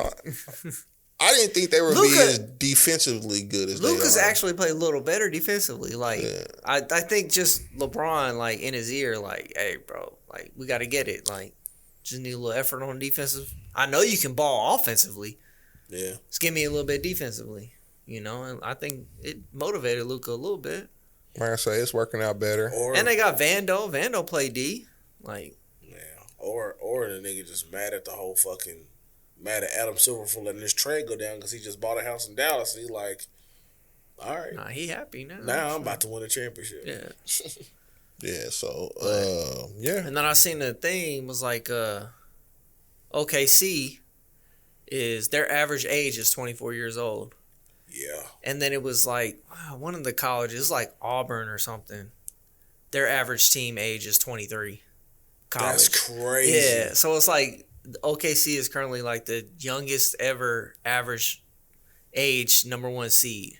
I didn't think they would be Luka- as defensively good as Lucas they are. actually played a little better defensively. Like Yeah. I think just LeBron like in his ear, like, hey bro, like we got to get it. Like just need a little effort on defensive. I know you can ball offensively. Yeah. Just give me a little bit defensively. You know, and I think it motivated Luka a little bit. Like I say, it's working out better. Or And they got Vando. Vando played D. Like yeah. Or the nigga just mad at the whole fucking mad at Adam Silver for letting his trade go down because he just bought a house in Dallas. And he like, all right, nah, he happy now. now I'm about to win a championship. Yeah. Yeah, so yeah. And then I seen the thing was like OKC is their average age is 24 years old. Yeah. And then it was like one of the colleges, like Auburn or something. Their average team age is 23. College. That's crazy. Yeah. So it's like OKC is currently like the youngest ever average age #1 seed.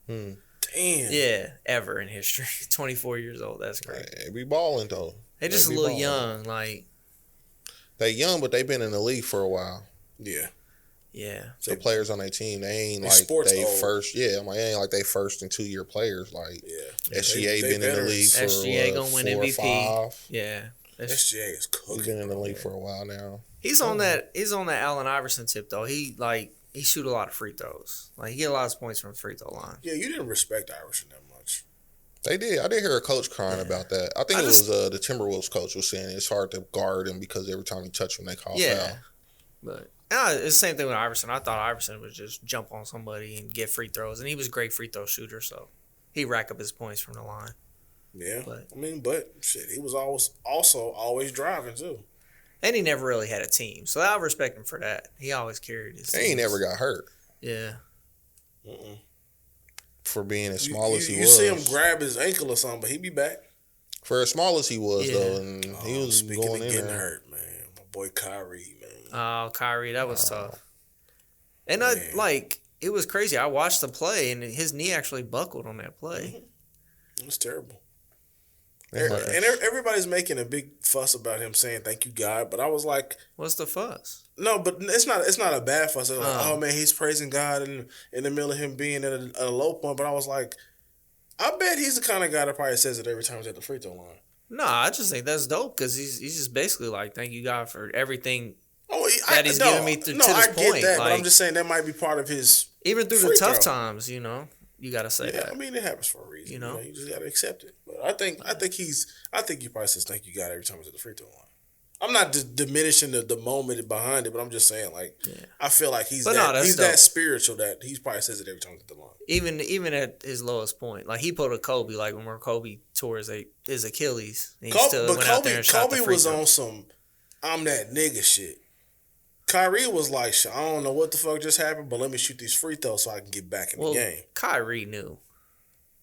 Damn. Yeah, ever in history. 24 years old. That's great. They be balling though. They just a be little balling. young. Like, They young, but they been in the league for a while. Yeah. yeah. The players on their team, they ain't They like sports they old. first. Yeah, I'm like, they ain't like they first and 2 year players. Like Yeah. SGA They been in the veterans. league for SGA gonna win 4 or MVP. 5. Yeah. SGA is He's cooking. been in the league for a while now. He's on that Allen Iverson tip though. He shoot a lot of free throws. Like he get a lot of points from the free throw line. Yeah, you didn't respect Iverson that much. They did. I did hear a coach crying about that. I think I it just- was the Timberwolves coach was saying it's hard to guard him because every time you touch him, they call Yeah. foul. But it's the same thing with Iverson. I thought Iverson would just jump on somebody and get free throws, and he was a great free throw shooter, so he rack up his points from the line. Yeah. But- But shit, he was always driving too. And he never really had a team, so I respect him for that. He always carried his. He ain't teams. never got hurt Yeah. for being as small as he you was. see him grab his ankle or something, but he be back. For as small as he was, Yeah. though, and he was Speaking going of in getting there. hurt, man. My boy Kyrie, man. Oh, Kyrie, that was tough. And Man. it was crazy. I watched the play, and his knee actually buckled on that play. It was terrible. Yeah. And everybody's making a big fuss about him saying thank you, God. But I was like, What's the fuss? no, but it's not a bad fuss. It's like, Oh. oh man, he's praising God in the middle of him being at a low point. But I was like, I bet he's the kind of guy that probably says it every time he's at the free throw line. No, I just think that's dope because he's just basically like, thank you, God, for everything. Oh, That he's giving me to this I get point, that, but I'm like- just saying that might be part of his. Even through Free the tough throw. times, you know, you got to say Yeah, that. I mean it happens for a reason. You know? You just gotta accept it. But I think he probably says thank you, God, every time he's at the free throw line. I'm not diminishing the moment behind it, but I'm just saying like I feel like he's But no, that's he's dope. that spiritual that he probably says it every time he's at the line. Even at his lowest point, like he pulled a Kobe, like when Kobe tore his Achilles, and he Kobe, still but went out there and shot Kobe the free was throw. on some I'm that nigga shit. Kyrie was like, I don't know what the fuck just happened, but let me shoot these free throws so I can get back in Well, the game. Kyrie knew.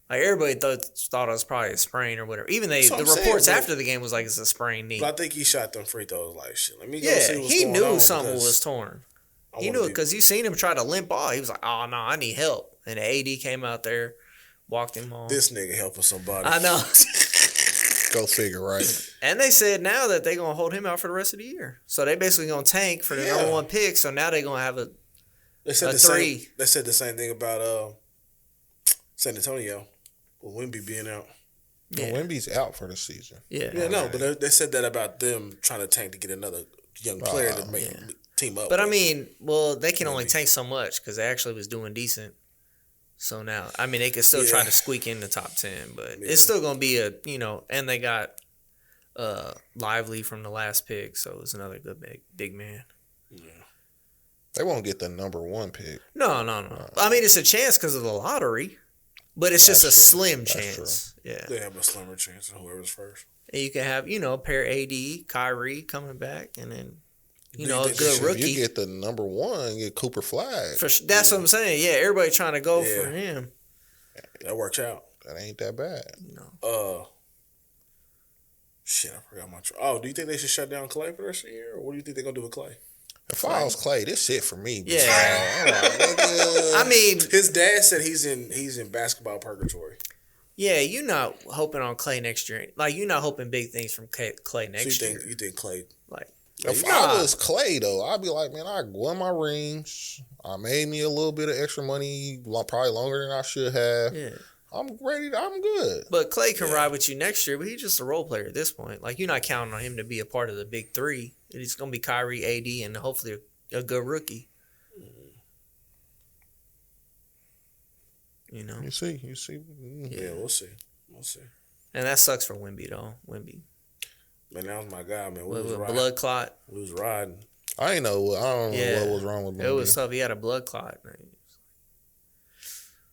Like everybody thought it was probably a sprain or whatever. Even That's what the I'm saying, reports but- after the game was like it's a sprained knee. But I think he shot them free throws like shit. Let me go Yeah, see what's he going knew on something because was torn. I He wanna knew it be- because you seen him try to limp off. He was like, "Oh no, I need help." And the AD came out there, walked him home. This nigga helping somebody. I know. Go figure, right? And they said now that they're gonna hold him out for the rest of the year. So they basically gonna tank for the Yeah. #1 pick. So now they're gonna have a They said A the three. same. They said the same thing about San Antonio with Wemby being out. Yeah. Wemby's out for the season. yeah. Yeah, no, but they said that about them trying to tank to get another young player to make team up. But I with. mean, well, they can only Maybe. tank so much because they actually was doing decent. So now, I mean, they could still try Yeah. to squeak in the top 10, but Yeah. it's still gonna be and they got Lively from the last pick, so it's another good big man. They won't get the #1 pick. No. I mean, it's a chance because of the lottery, but it's just a That's true. slim That's chance. Yeah, they have a slimmer chance of whoever's first. and you can have pair AD, Kyrie coming back, and then Do a you think they good should- rookie. You get the #1, get Cooper Flag. That's what I'm saying. Yeah, everybody trying to go Yeah. for him. That works out. That ain't that bad. Shit, I forgot my. Do you think they should shut down Clay for the rest of the year, or what do you think they're gonna do with Clay? If I was Clay, this shit for me. Yeah. I'm like, nigga. I mean, His dad said he's in basketball purgatory. yeah, you're not hoping on Clay next year. Like you're not hoping big things from Clay So next year. you think Clay? Like If I was Clay, though, I'd be like, man, I won my rings. I made me a little bit of extra money, probably longer than I should have. Yeah. I'm ready. I'm good. But Clay can ride with you next year, but he's just a role player at this point. Like, you're not counting on him to be a part of the big three. It's going to be Kyrie, AD, and hopefully a good rookie. You know? You see. Yeah, we'll see. And that sucks for Wemby, though. Wemby. Man, that was my guy, man. We With was riding. blood clot. We was riding. I don't know what was wrong with him. It was tough. He had a blood clot.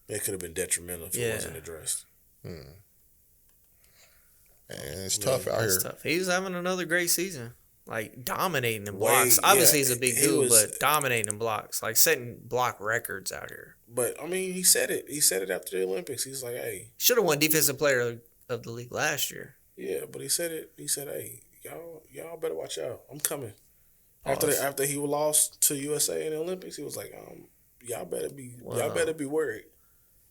It could have been detrimental if it wasn't addressed. And it's tough out here. Tough. He was having another great season. Like, dominating in blocks. Obviously, he's a big dude, but dominating in blocks. Like, setting block records out here. But, I mean, he said it. He said it after the Olympics. He's like, hey. Should have won Defensive Player of the League last year. Yeah, but he said it. He said, hey, y'all better watch out. I'm coming. After he lost to USA in the Olympics, he was like, y'all better be worried.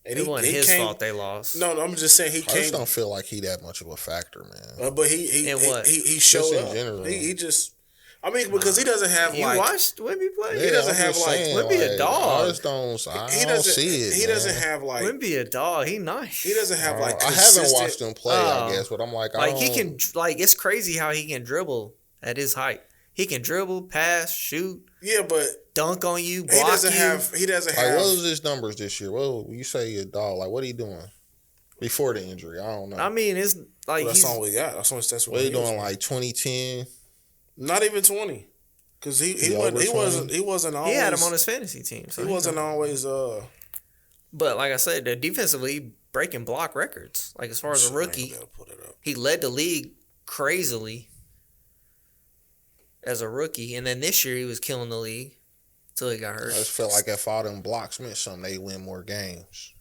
And it wasn't his fault they lost. No, I'm just saying I just don't feel like he that much of a factor, man. But he showed up. General. He just, I mean, because he doesn't have you watched Wemby play? Yeah, he doesn't have Wemby a dog. I just don't see it. He doesn't have like Wemby a dog. He nice. He doesn't have like. I haven't watched him play. I guess, but I'm like, he can it's crazy how he can dribble at his height. He can dribble, pass, shoot. Yeah, but dunk on you, block He doesn't you. have. Like, what was his numbers this year? Well, you say a dog. Like, what are he doing before the injury? I don't know. I mean, it's like that's all we got. That's what what he doing? Like 2010. Not even 20. Because he wasn't always. He had him on his fantasy team. So he wasn't always. But like I said, the defensively breaking block records. Like, as far as a rookie, he led the league crazily as a rookie, and then this year he was killing the league until he got hurt. I just felt like if all them blocks meant something, they win more games.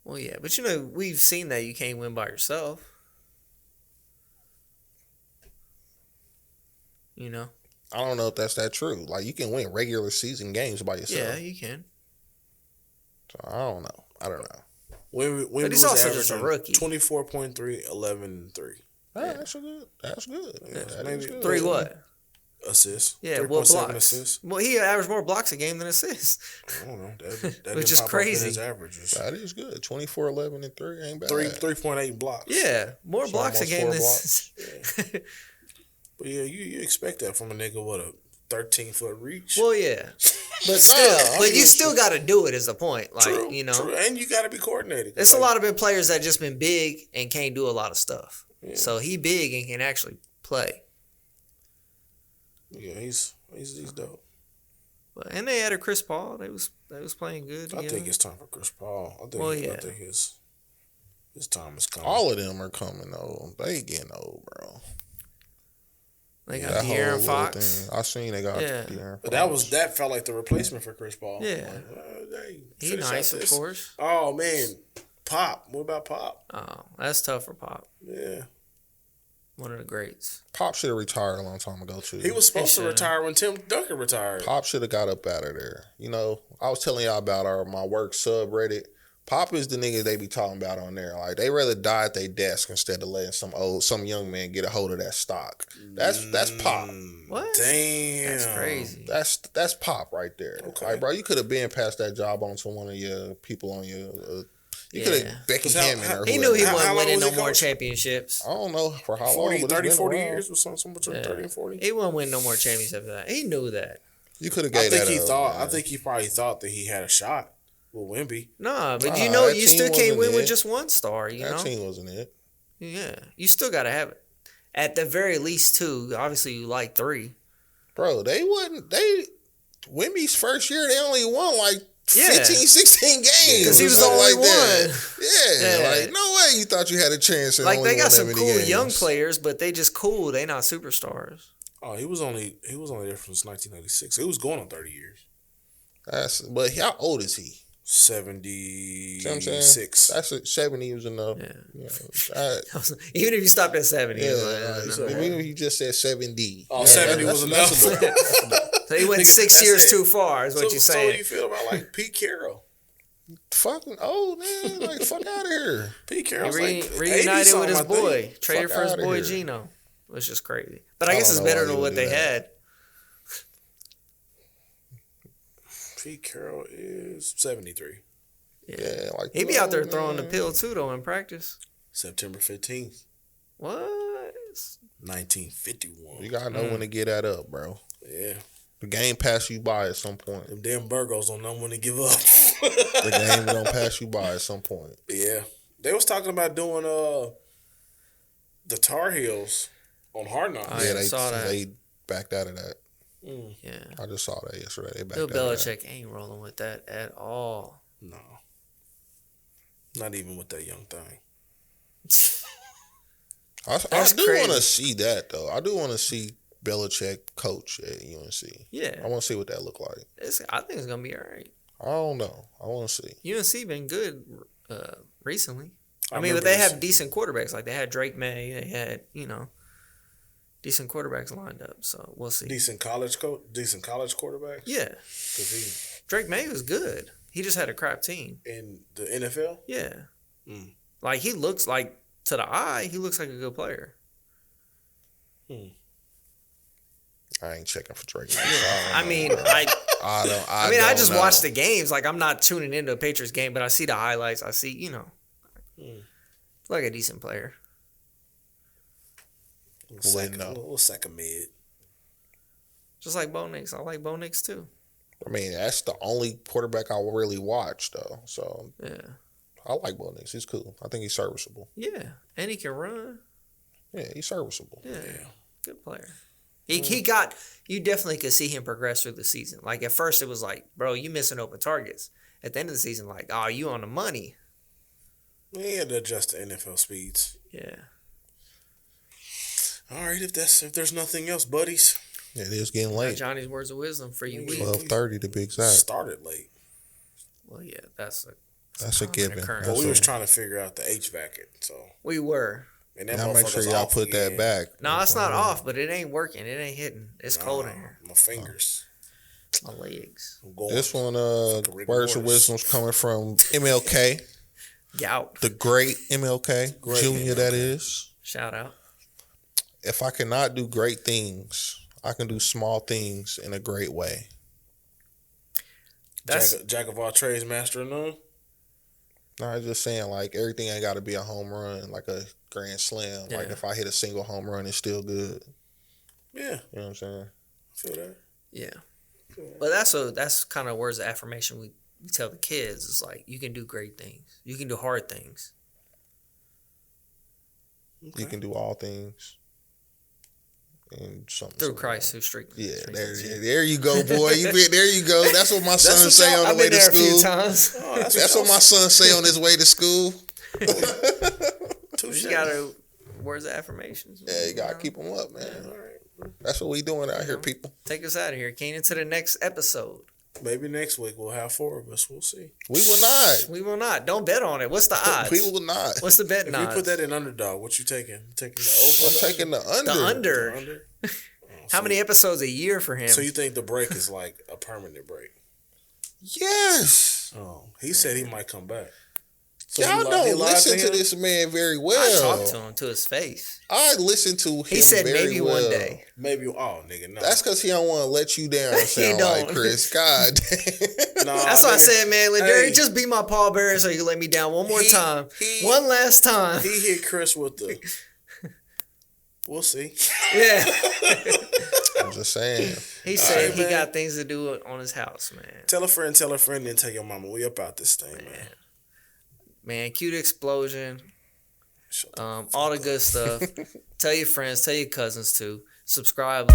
Well, yeah, but we've seen that you can't win by yourself. You know? I don't know if that's that true. Like, you can win regular season games by yourself. Yeah, you can. So I don't know. But he's also just a rookie. 24.3, 11, 3. That's good. That's good. Yeah, that is good. 3 what? Assists. Yeah, what blocks? Assists. Well, he averaged more blocks a game than assists. I don't know. That Which is crazy. His averages. That is good. 24, 11, and 3 ain't bad. 3.8 blocks. Yeah, more blocks a game than assists. Yeah. But yeah, you expect that from a nigga with a 13-foot reach. Well, yeah, but still, you still got to do it. Is the point? Like, true, you know, true. And you got to be coordinated. There's a lot of been players that just been big and can't do a lot of stuff. Yeah. So he big and can actually play. Yeah, he's dope. And they added Chris Paul. They was playing good. I think it's time for Chris Paul. I think his time is coming. All of them are coming old. They getting old, bro. They got De'Aaron Fox. I seen they got De'Aaron Fox. But that felt like the replacement for Chris Paul. Yeah. He nice, of course. Oh, man. Pop. What about Pop? Oh, that's tough for Pop. Yeah. One of the greats. Pop should have retired a long time ago, too. He was supposed to retire when Tim Duncan retired. Pop should have got up out of there. You know, I was telling y'all about my work subreddit. Pop is the nigga they be talking about on there. Like, they rather die at their desk instead of letting some young man get a hold of that stock. That's Pop. What? Damn. That's crazy. That's Pop right there. Okay. Like, bro, you could have been passed that job on to one of your people on your. You could have Becky Hammond or whoever. He knew he wasn't winning no more championships. I don't know for how long. 40 years or something between 30 and 40. He wasn't winning no more championships after that. He knew that. You could have gave that up. I think he probably thought that he had a shot with Wemby. Nah, but you still can't win with just one star. That team wasn't it. Yeah, you still got to have it. At the very least 2. Obviously, you like 3. Bro, Wemby's first year, they only won like 15, 16 games. Because he was the only one. Yeah, like, no way you thought you had a chance. Like, they got some cool young players, but they just cool. They not superstars. Oh, he was only there since 1996. It was going on 30 years. But how old is he? 76. That's 70 was enough. Yeah. You know, even if you stopped at 70. Even if you just said 70. Oh, 70 was enough. So he went 6 years too far, is what you're saying. So what do you feel about, like, Pete Carroll? Fucking old, man. Like, fuck out of here. Pete Carroll's reunited with his boy. Traded for his boy Gino. Which is crazy. But I guess it's better than what they had. Pete Carroll is 73. Yeah, like He be out there man. throwing the pill too though in practice. September 15th, What? 1951. You gotta know when to get that up, bro. Yeah. The game pass you by at some point. Them damn Burgos don't know when to give up. The game gonna pass you by at some point. Yeah. They was talking about doing the Tar Heels on Hard Knocks. Oh, yeah, they saw that. they backed out of that. Yeah. I just saw that yesterday. They backed Bill out of that. Belichick ain't rolling with that at all. No. Not even with that young thing. I That's do crazy. want to see that though. I do want to see Belichick coach at UNC. Yeah. I want to see what that look like. I think it's gonna be all right. I don't know. I want to see. UNC been good recently. I mean, remember but they this- have decent quarterbacks. Like they had Drake May. They had decent quarterbacks lined up. So we'll see. decent college quarterbacks. Yeah, 'Cause Drake May was good. He just had a crap team. he in the NFL. Yeah, Mm. like he looks like to the eye, he looks like a good player. I ain't checking for Drake. I mean, I just watch the games. Like I'm not tuning into a Patriots game, but I see the highlights. I see, like a decent player. Wouldn't know. A little sack of mid. Just like Bo Nix. I like Bo Nix too. I mean, that's the only quarterback I really watch though. So Yeah. I like Bo Nix. He's cool. I think he's serviceable. Yeah. And he can run. Yeah, he's serviceable. Yeah. Good player. He got, you definitely could see him progress through the season. Like at first it was like, bro, you missing open targets. At the end of the season, like, oh, you on the money. He had to adjust to NFL speeds. Yeah. All right, if there's nothing else, buddies. Yeah, it is getting late. Johnny's words of wisdom for you. 12:30 to be exact. Started late. Well, yeah, that's a common given. occurrence. But we So- was trying to figure out the HVAC it. So We were. and that Now make sure motherfucker's y'all off put that again. back. No, it's not off, but it ain't working. It ain't hitting. It's cold in here. My fingers. My legs. I'm going. This one, rigor words of mortis. wisdom's coming from MLK, Gout. the great MLK Great Junior. That MLK. is. Shout out. If I cannot do great things, I can do small things in a great way. That's Jack of all trades, master of none. No, I'm just saying, like, everything ain't got to be a home run, like a grand slam. Like, Yeah. if I hit a single home run, it's still good. Yeah, You know what I'm saying? I feel that. yeah. But that's kind of words of affirmation we tell the kids. It's like you can do great things. You can do hard things. You can do all things. And something Through Christ who strengthens. Yeah, strengthens you. there you go, boy. There you go. That's what my son what say y'all- on I've the way been to there a few school. times. Oh, That's what my son say on his way to school. You gotta words of affirmations. Yeah, you gotta keep them up, man. All right. That's what we doing out here, people. Take us out of here, Keenan, to the next episode. Maybe next week we'll have 4 of us. We'll see. We will not. We will not. Don't bet on it. What's the odds? We will not. What's the betting If we odds? put that in underdog, what you taking? You taking the over? I'm taking the under. the under. The under? How many episodes a year for him? So you think the break is like a permanent break? Yes. Oh, he said he might come back. So Y'all he don't lied listen to him? this man very I well. talked to him to his face. I listen to him. He said very maybe well. one day. Maybe. Oh, nigga, no. That's because he don't want to let you down. Sound don't. like Chris. God damn. No, That's why I said, man, Ladarius, Hey. just be my pallbearer so you can let me down one more He- time. he- One last time. He hit Chris with the. We'll see. Yeah. I'm just saying. He said right, he man. got things to do on his house, man. Tell a friend, then tell your mama. We up out this thing, man. Man, cute explosion. Shut the All the good stuff. Tell your friends, tell your cousins to subscribe.